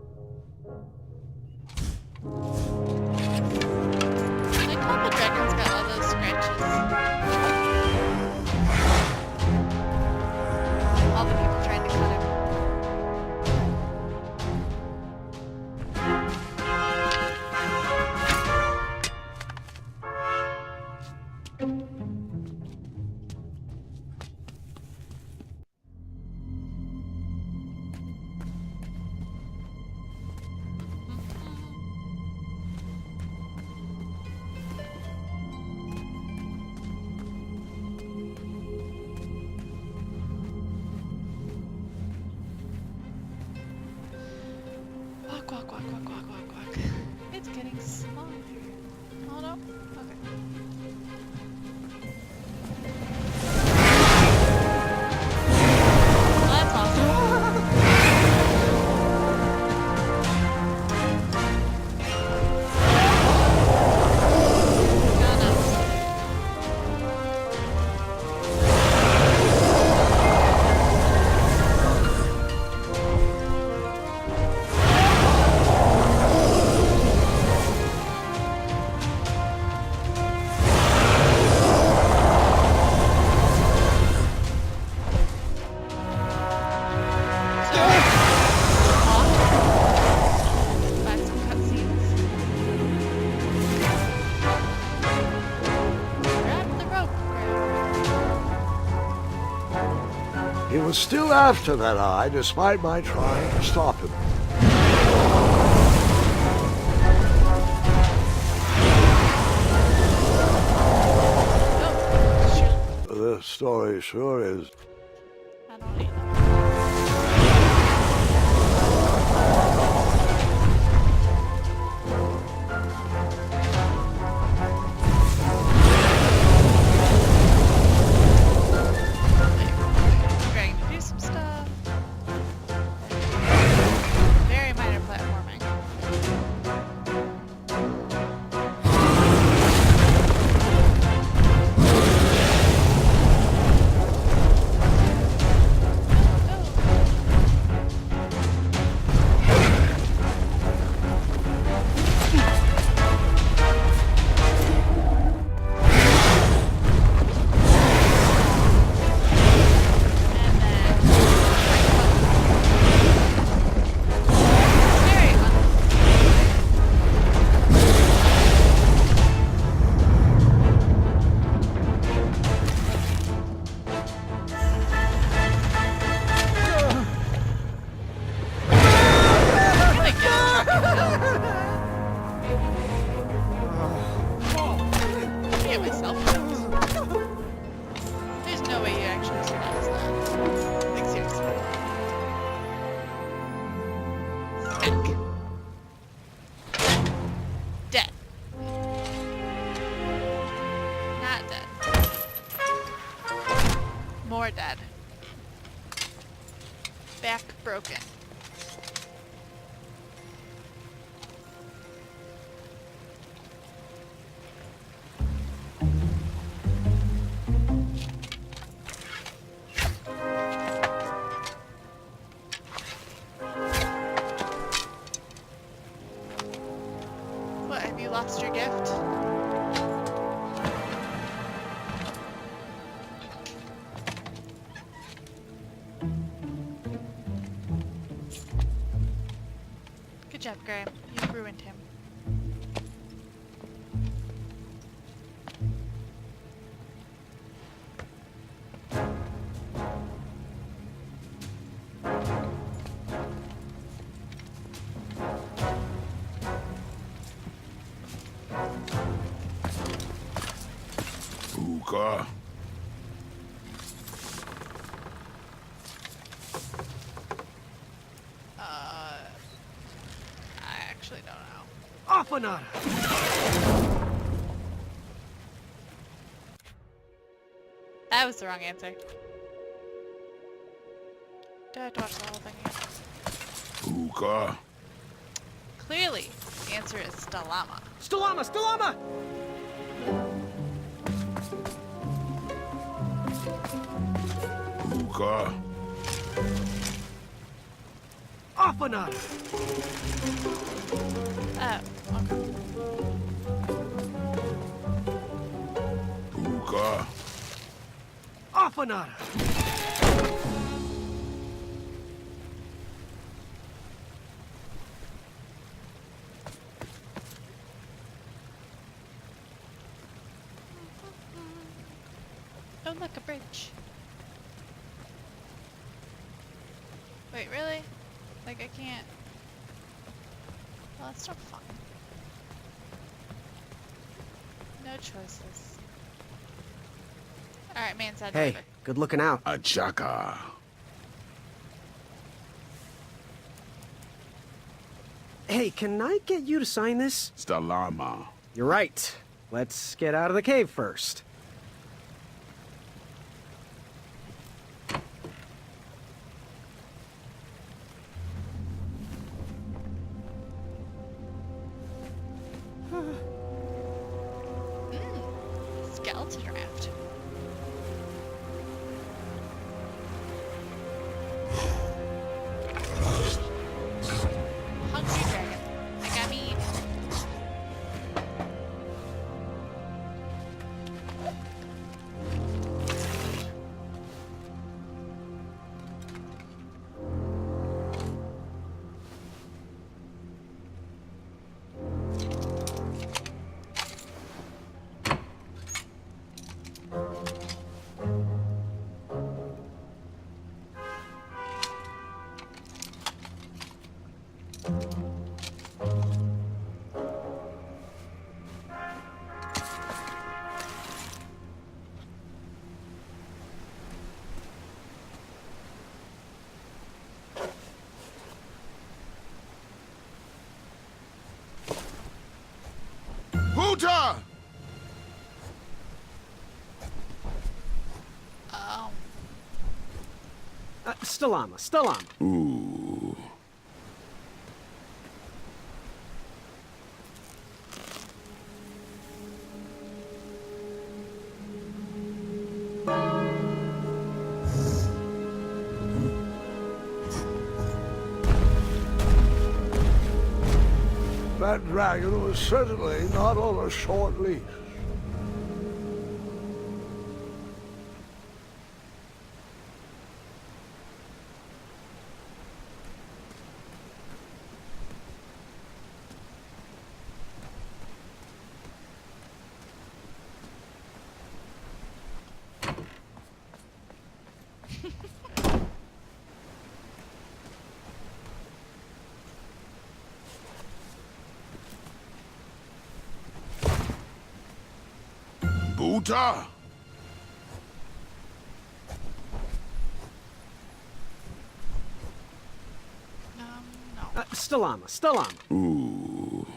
Like how the dragon's got all those scratches. All the people trying to cut him. Walk, walk, walk, walk, walk, walk, walk. It's getting smaller. Oh no. Okay. Well, that's awesome. Oh no. Back some cutscenes. Grab the rope, grab. He was still after that eye, despite my trying to stop him. The story sure is. I don't need them. Trying to do some stuff. Very minor platforming. Get myself. There's no way you actually survive that. Like seriously. Heck. Dead. Not dead. More dead. Back broken. What, have you lost your gift? Good job, Graham. You ruined him. Hookah. I actually don't know. Afanada! That was the wrong answer. Do I have to watch the whole thing again? Hookah. Clearly, the answer is Stalama. Stalama! Stalama! Hookah. Afanada! Oh, okay. Hookah. Afanada! Oh, look, a bridge. Wait, really? Like, I can't... Well, that's not fun. No choices. Alright, man side Hey, driver. good looking out. A chaka. Hey, can I get you to sign this? Stalama. You're right. Let's get out of the cave first. Skeleton draft. Hungry dragon. I got me. Hoota! Oh. Stalama, Stalama. Ooh. That dragon was certainly not on a short leash. Buta! No. Stalama, Stalama. Ooh.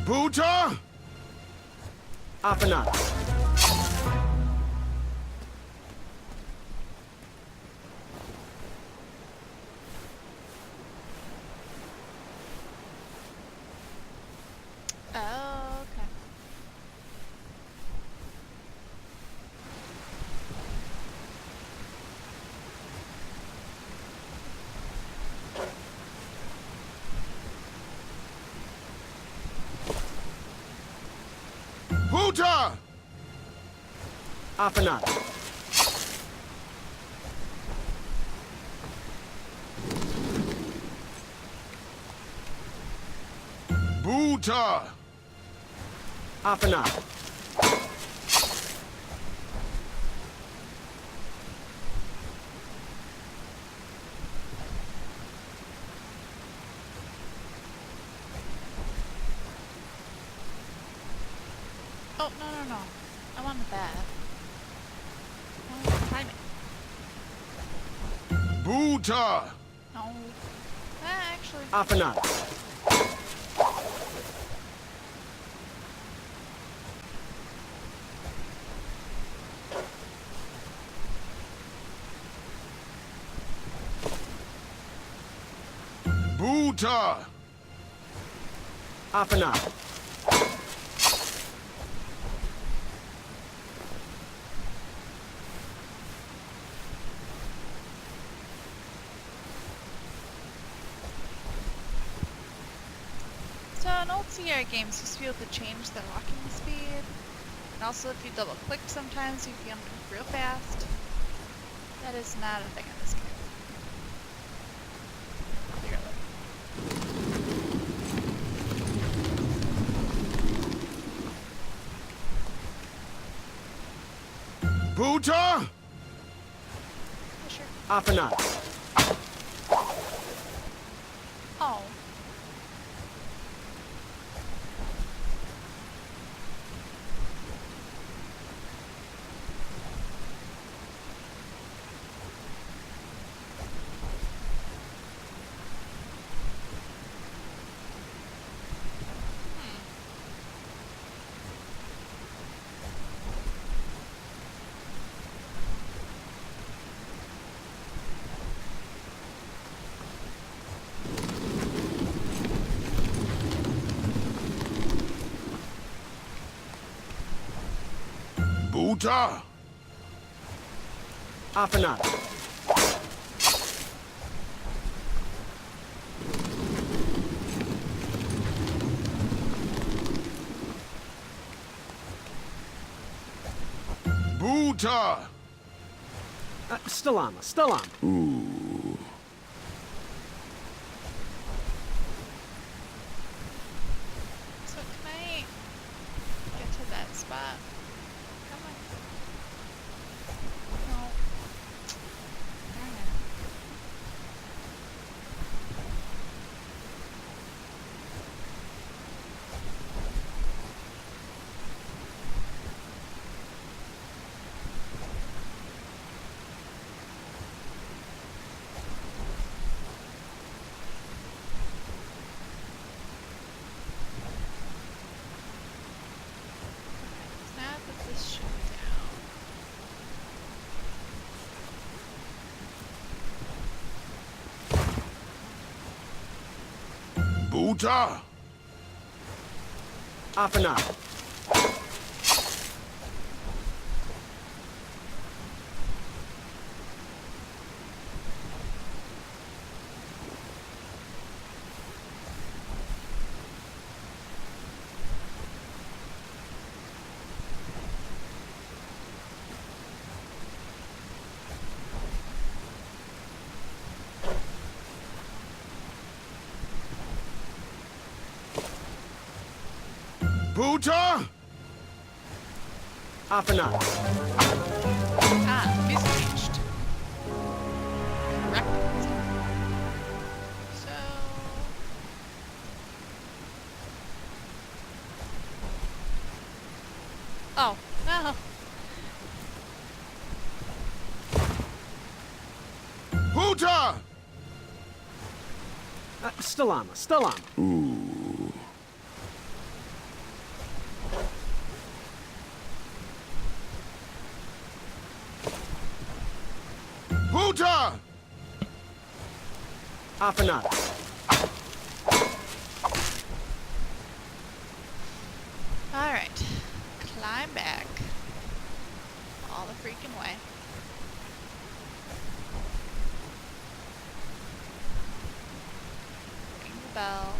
Buta! Afanada. Oh, okay. Buta! Afanada. Buta! Afanada. Oh, no. I'm on the bad. Oh, timing. Buta! No. Actually. Off and up. Buta! Off and up. So in old CR games, you used to be able to change the locking speed. And also if you double click sometimes, you can move real fast. That is not a thing in this game. Clearly. Buta! Sure. Off and up. Oh. Buta! Off and up. Buta! Still on. Ooh. So can I get to that spot? Come on. No. Darn it. Now put this shit down. Buta! Off and up. Buta! Off and up. Ah, music changed. Correct. So... Oh, no. Buta! Still on. Ooh. Buta! Off and up. Alright. Climb back. All the freaking way. Ring the bell.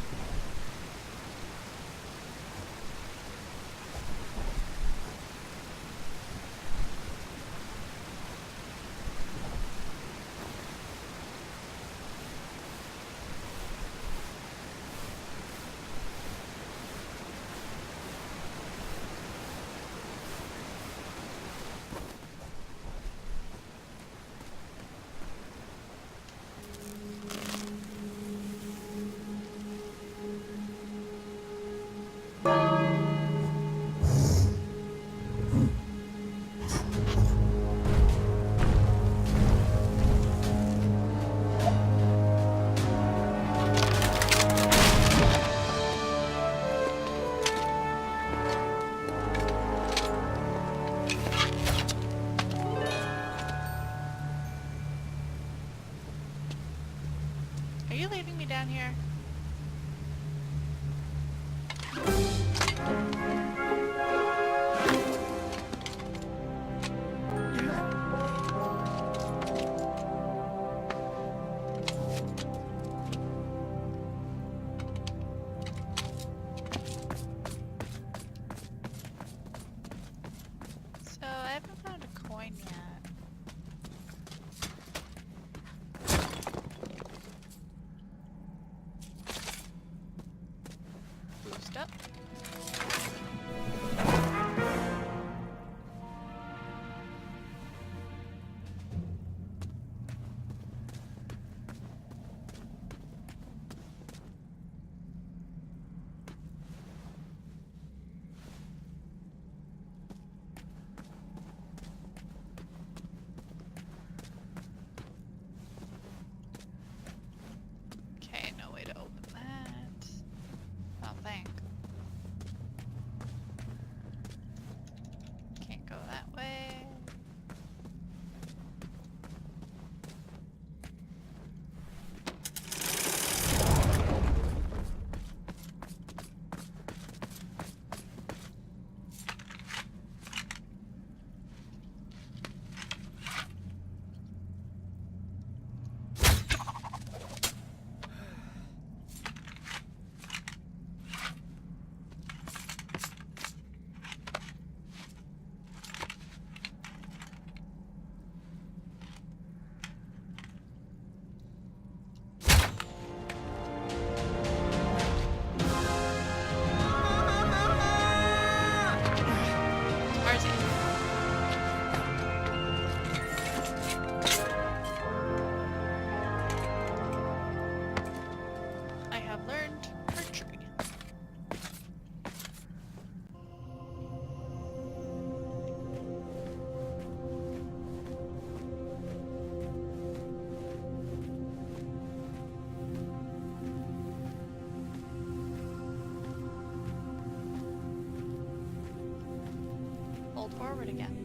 hold forward again.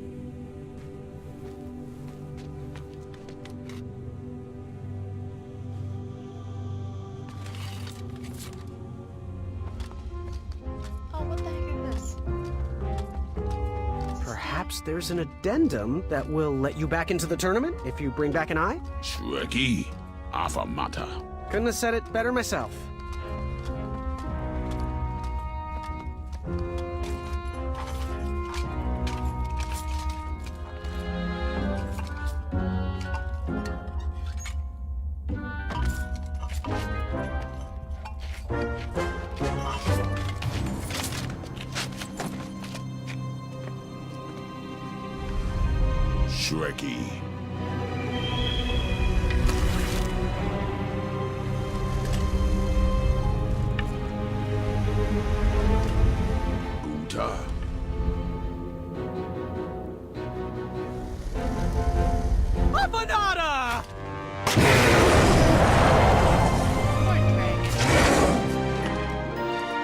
Oh, what the heck is this? Perhaps there's an addendum that will let you back into the tournament if you bring back an eye? Shweki, Afamata. Couldn't have said it better myself. Shweki. Gunta. Abanada! Poor Drake.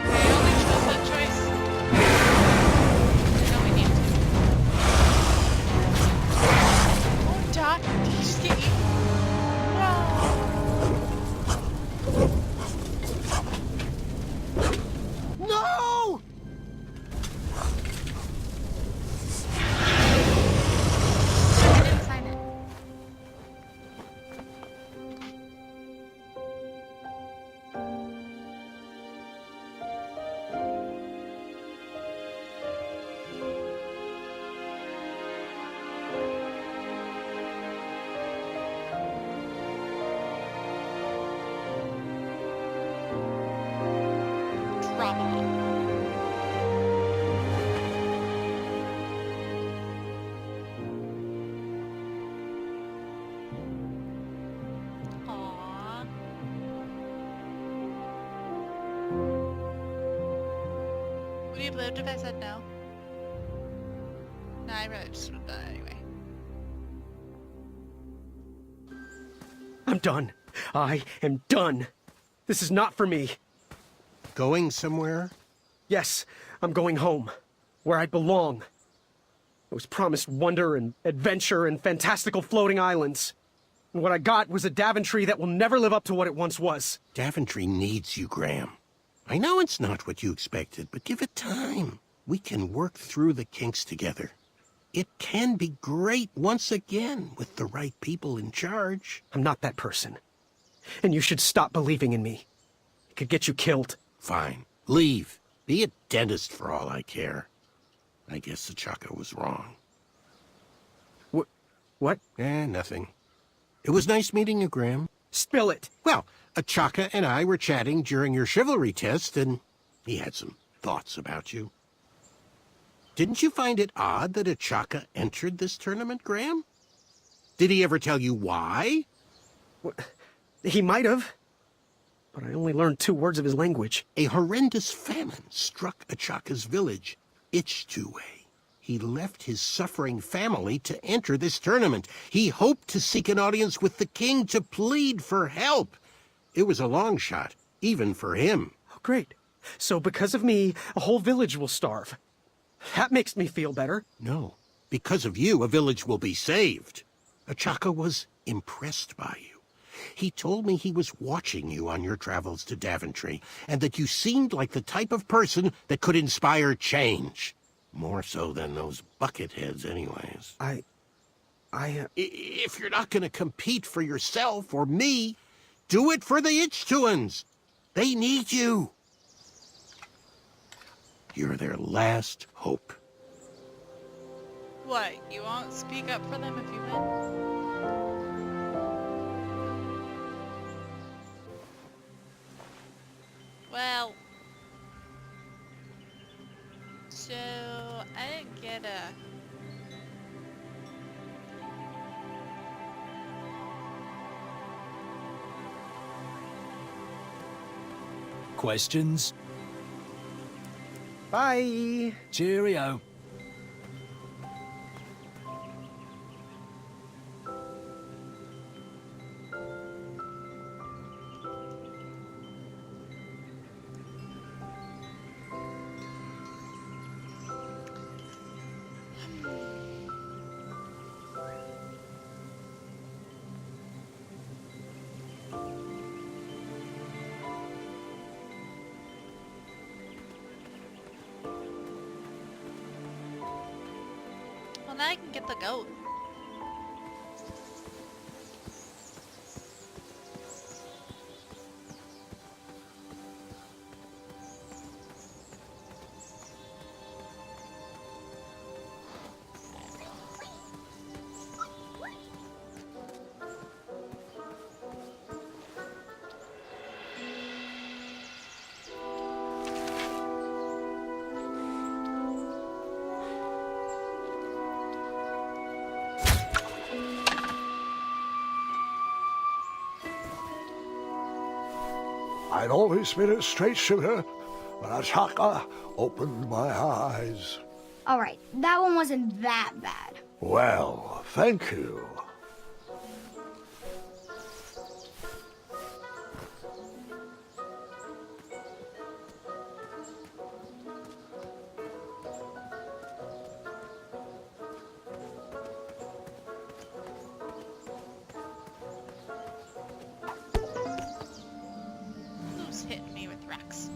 Okay, only chose that choice. I know we need to. Oh, Doc, did you just get eaten? No! No! I didn't sign it. Drama. Aww. Would you have lived if I said no? No, I really just would have done it anyway. I'm done. I am done. This is not for me. Going somewhere? Yes, I'm going home, where I belong. I was promised wonder and adventure and fantastical floating islands. And what I got was a Daventry that will never live up to what it once was. Daventry needs you, Graham. I know it's not what you expected, but give it time. We can work through the kinks together. It can be great once again with the right people in charge. I'm not that person. And you should stop believing in me. It could get you killed. Fine. Leave. Be a dentist for all I care. I guess Achaka was wrong. What? Nothing. It was nice meeting you, Graham. Spill it. Well, Achaka and I were chatting during your chivalry test, and he had some thoughts about you. Didn't you find it odd that Achaka entered this tournament, Graham? Did he ever tell you why? He might have. But I only learned 2 words of his language. A horrendous famine struck Achaka's village, Ichtuwe. He left his suffering family to enter this tournament. He hoped to seek an audience with the king to plead for help. It was a long shot, even for him. Oh, great. So because of me, a whole village will starve. That makes me feel better. No. Because of you, a village will be saved. Achaka was impressed by you. He told me he was watching you on your travels to Daventry, and that you seemed like the type of person that could inspire change. More so than those bucket heads, anyways. If you're not going to compete for yourself or me, do it for the Ichtuans. They need you. You're their last hope. What, you won't speak up for them if you win? Well, so I didn't get a... Questions? Bye. Cheerio. Well, now I can get the goat. I'd always been a straight shooter, but Achaka opened my eyes. Alright, that one wasn't that bad. Well, thank you. Who's hitting me with Rex?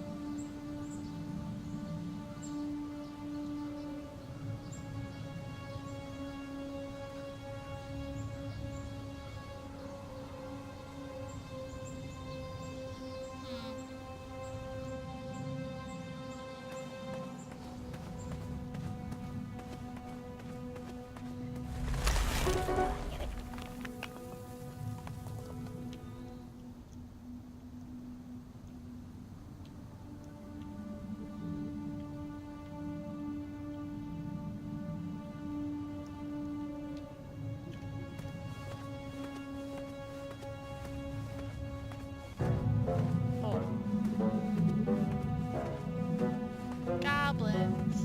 Goblins.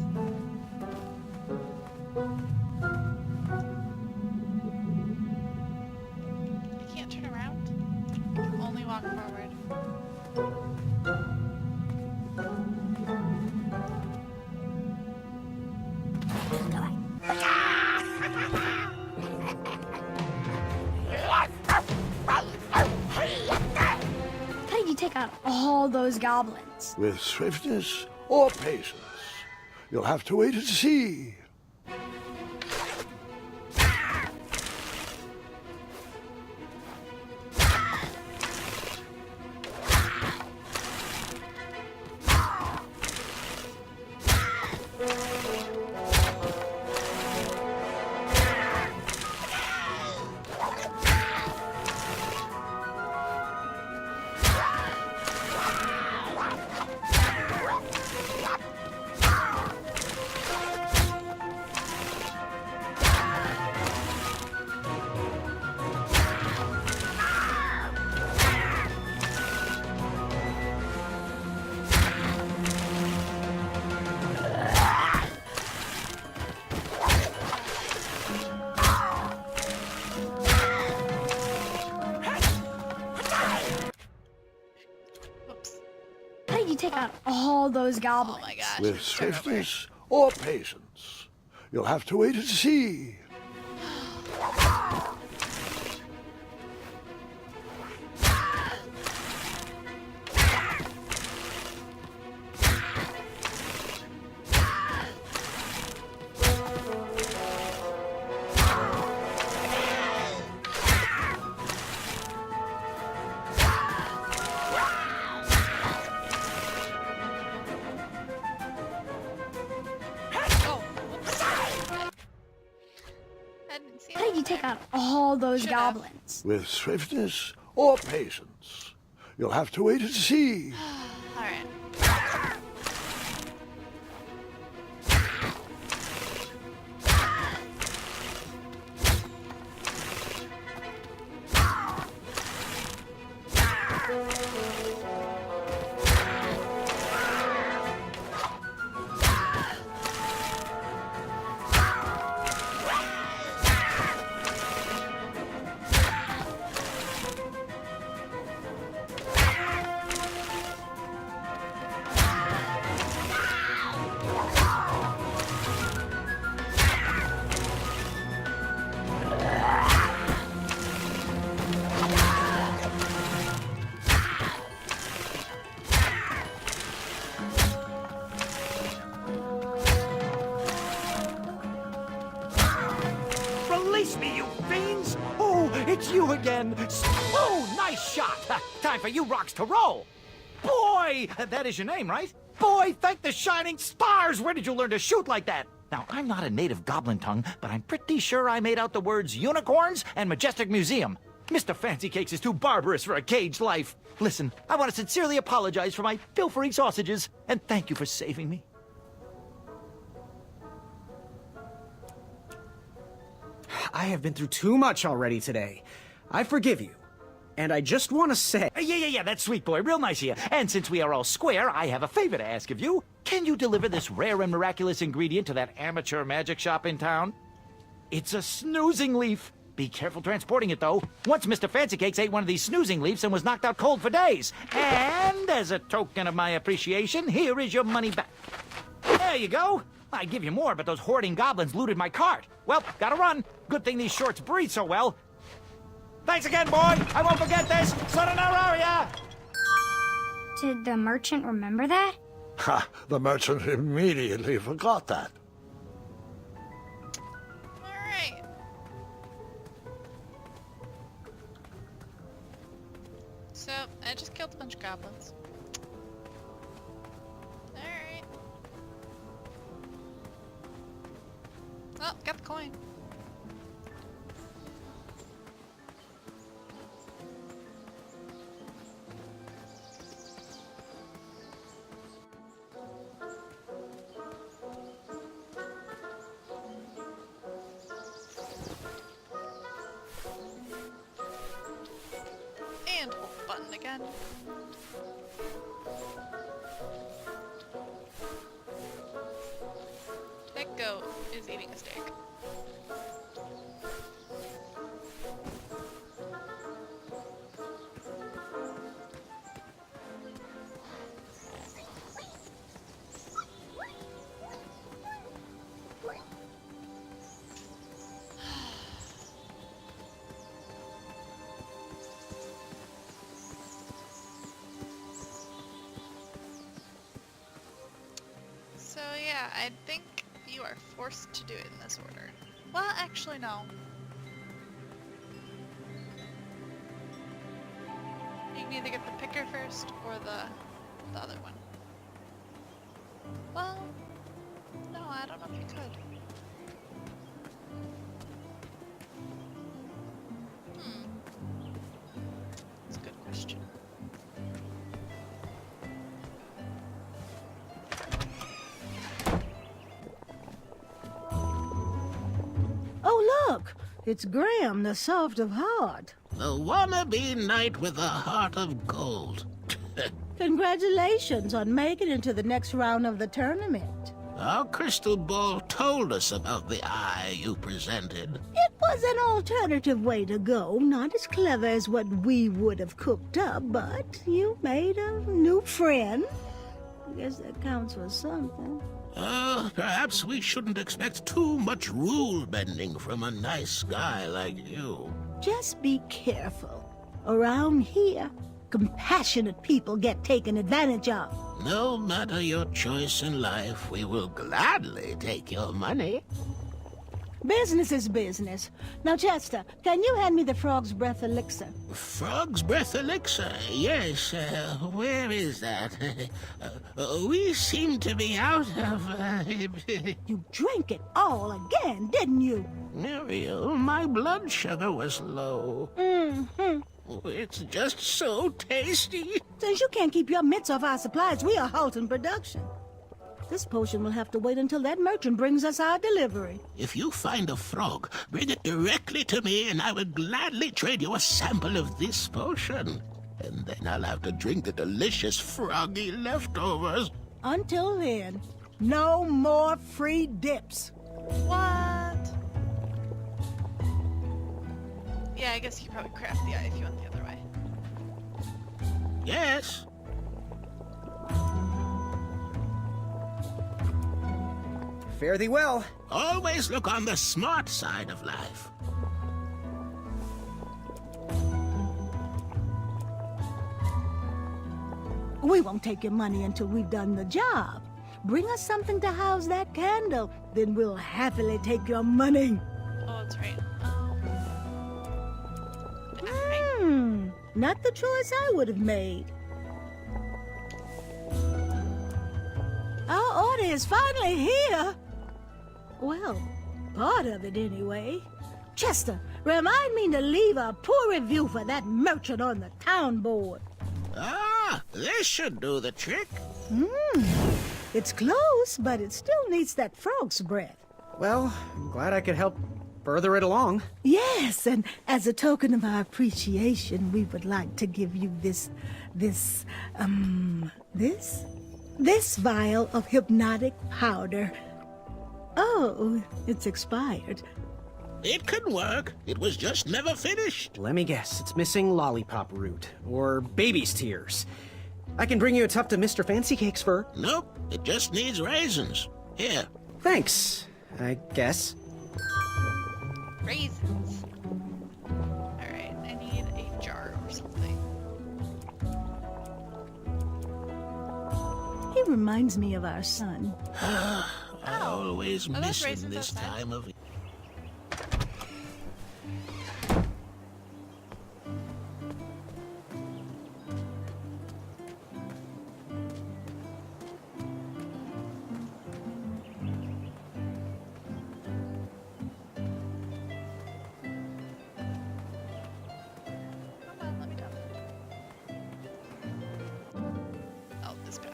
I can't turn around. I can only walk forward. How did you take out all those goblins? With swiftness or patience, you'll have to wait and see. How did you take out all those goblins? Oh my gosh. With swiftness or patience, you'll have to wait and see. How did you take out all those goblins? With swiftness or patience, you'll have to wait and see. Alright. you again. Oh, nice shot. Time for you rocks to roll. Boy, that is your name, right? Boy, thank the shining stars. Where did you learn to shoot like that? Now, I'm not a native goblin tongue, but I'm pretty sure I made out the words unicorns and majestic museum. Mr. Fancy Cakes is too barbarous for a caged life. Listen, I want to sincerely apologize for my pilfering sausages, and thank you for saving me. I have been through too much already today. I forgive you. And I just want to say... Yeah, that's sweet, boy. Real nice of you. And since we are all square, I have a favor to ask of you. Can you deliver this rare and miraculous ingredient to that amateur magic shop in town? It's a snoozing leaf. Be careful transporting it, though. Once Mr. Fancy Cakes ate one of these snoozing leaves and was knocked out cold for days. And as a token of my appreciation, here is your money back. There you go. I'd give you more, but those hoarding goblins looted my cart. Well, gotta run. Good thing these shorts breathe so well. Thanks again, boy. I won't forget this. Sayonara. Did the merchant remember that? Ha! The merchant immediately forgot that. Alright. So, I just killed a bunch of goblins. Alright. Oh, got the coin. And hold the button again. Echo is eating a steak. So yeah, I think you are forced to do it in this order. Well, actually no. You can either get the picker first or the other one. Well, no, I don't know if you could. That's a good question. Oh, look! It's Graham, the soft of heart. The wannabe knight with a heart of gold. Congratulations on making it to the next round of the tournament. Our crystal ball told us about the eye you presented. It was an alternative way to go, not as clever as what we would have cooked up, but you made a new friend. I guess that counts for something. Perhaps we shouldn't expect too much rule bending from a nice guy like you. Just be careful. Around here, compassionate people get taken advantage of. No matter your choice in life, we will gladly take your money. Business is business. Now, Chester, can you hand me the frog's breath elixir? Frog's breath elixir? Yes, where is that? We seem to be out of... You drank it all again, didn't you? Muriel, my blood sugar was low. Mm-hmm. It's just so tasty. Since you can't keep your mitts off our supplies, we are halting production. This potion will have to wait until that merchant brings us our delivery. If you find a frog, bring it directly to me and I will gladly trade you a sample of this potion. And then I'll have to drink the delicious froggy leftovers. Until then, no more free dips. What? Yeah, I guess you could probably craft the eye if you went the other way. Yes. Fare thee well. Always look on the smart side of life. We won't take your money until we've done the job. Bring us something to house that candle, then we'll happily take your money. Oh, that's right. Not the choice I would have made. Our order is finally here. Well, part of it anyway. Chester, remind me to leave a poor review for that merchant on the town board. Ah, this should do the trick. It's close, but it still needs that frog's breath. Well, I'm glad I could help further it along. Yes, and as a token of our appreciation, we would like to give you this vial of hypnotic powder. Oh, it's expired. It could work. It was just never finished. Let me guess, it's missing lollipop root, or baby's tears. I can bring you a tuft of Mr. Fancy Cake's fur. Nope, it just needs raisins. Here. Thanks, I guess. Raisins. Alright, I need a jar or something. He reminds me of our son. I always miss him raisins this outside. time of year. Come on, let me down. Oh, this guy.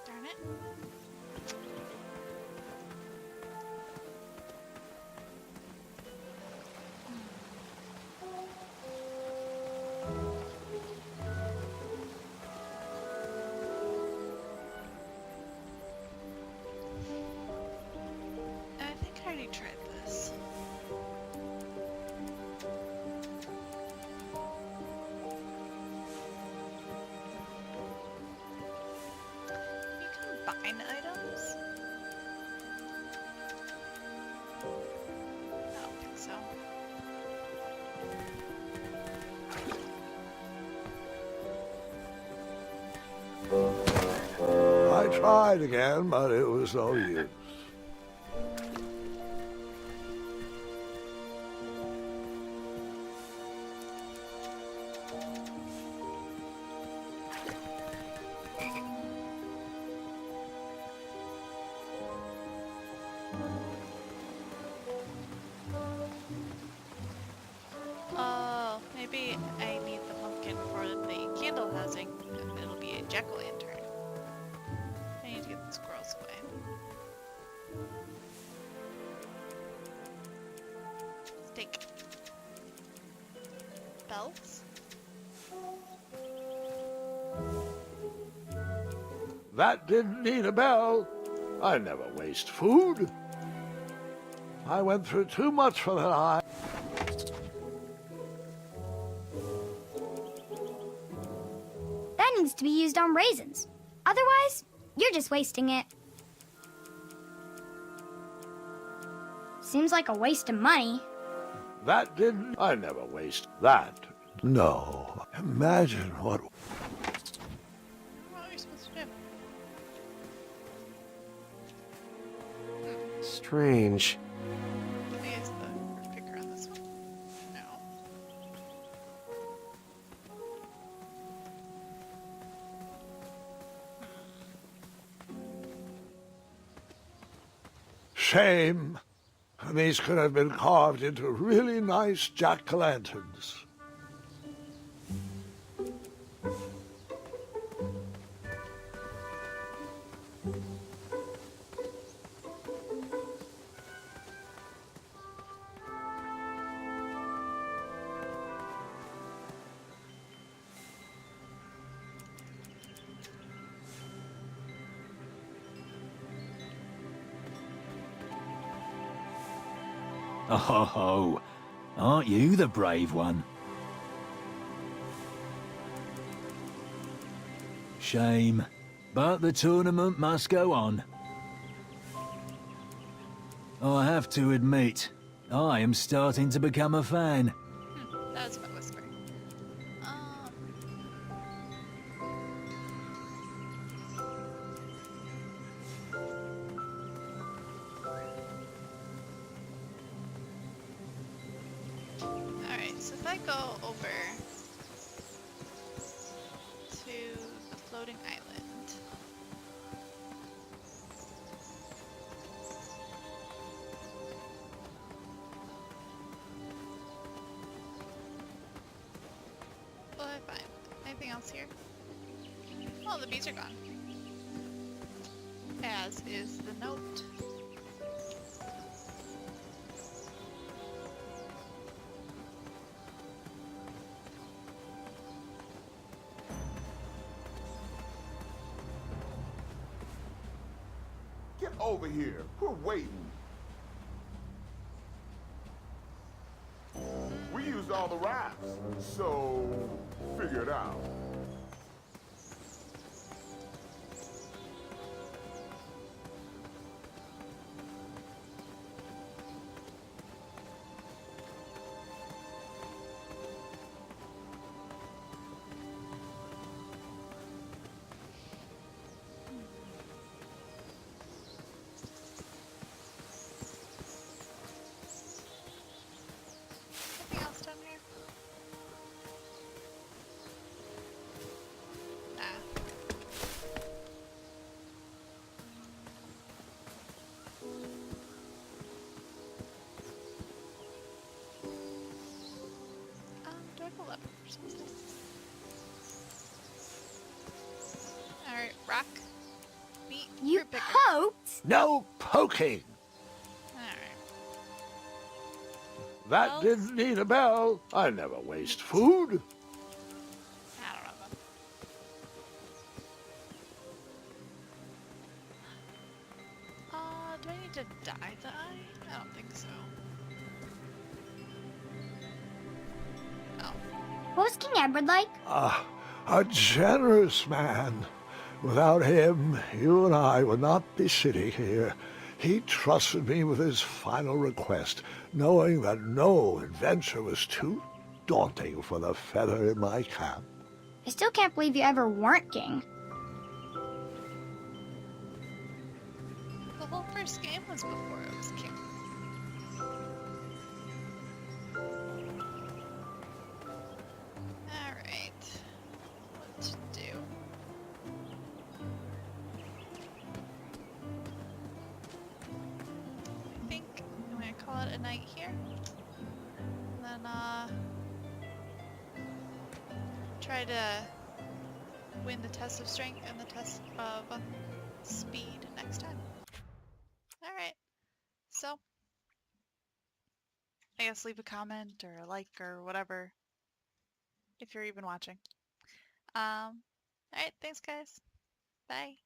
Darn it. I think I already tried this. You combine items? I don't think so. I tried again, but it was no use. Oh, maybe I need the pumpkin for the candle housing. It'll be a jack-o'-lantern. I need to get the squirrels away. Steak. Bells? That didn't need a bell. I never waste food. I went through too much for that eye. That needs to be used on raisins. Otherwise, you're just wasting it. Seems like a waste of money. That didn't... I never waste that. No. Imagine what... What are you supposed to do? Strange. Can I use the picker on this one? No. Shame. These could have been carved into really nice jack-o'-lanterns. Oh, aren't you the brave one? Shame, but the tournament must go on. I have to admit, I am starting to become a fan. That was my whisper. Alright, so if I go over to the floating island. What do I find? Anything else here? Oh, the bees are gone. As is the note. Get over here. We're waiting. We used all the rafts, so figure it out. Anything else down here? Nah. Do I have a lever or something? Alright, rock. Meat. You bigger. poked? No poking! Alright. That Well- didn't need a bell. I never waste food. I don't know. Do I need to dye? I don't think so. Oh. What was King Edward like? A generous man. Without him, you and I would not be sitting here. He trusted me with his final request, knowing that no adventure was too daunting for the feather in my cap. I still can't believe you ever weren't king. The whole first game was before it was king. Alright. What to do? I think I'm gonna call it a night here. And then, try to win the test of strength and the test of speed next time. Alright, so I guess leave a comment or a like or whatever if you're even watching. Alright, thanks guys. Bye.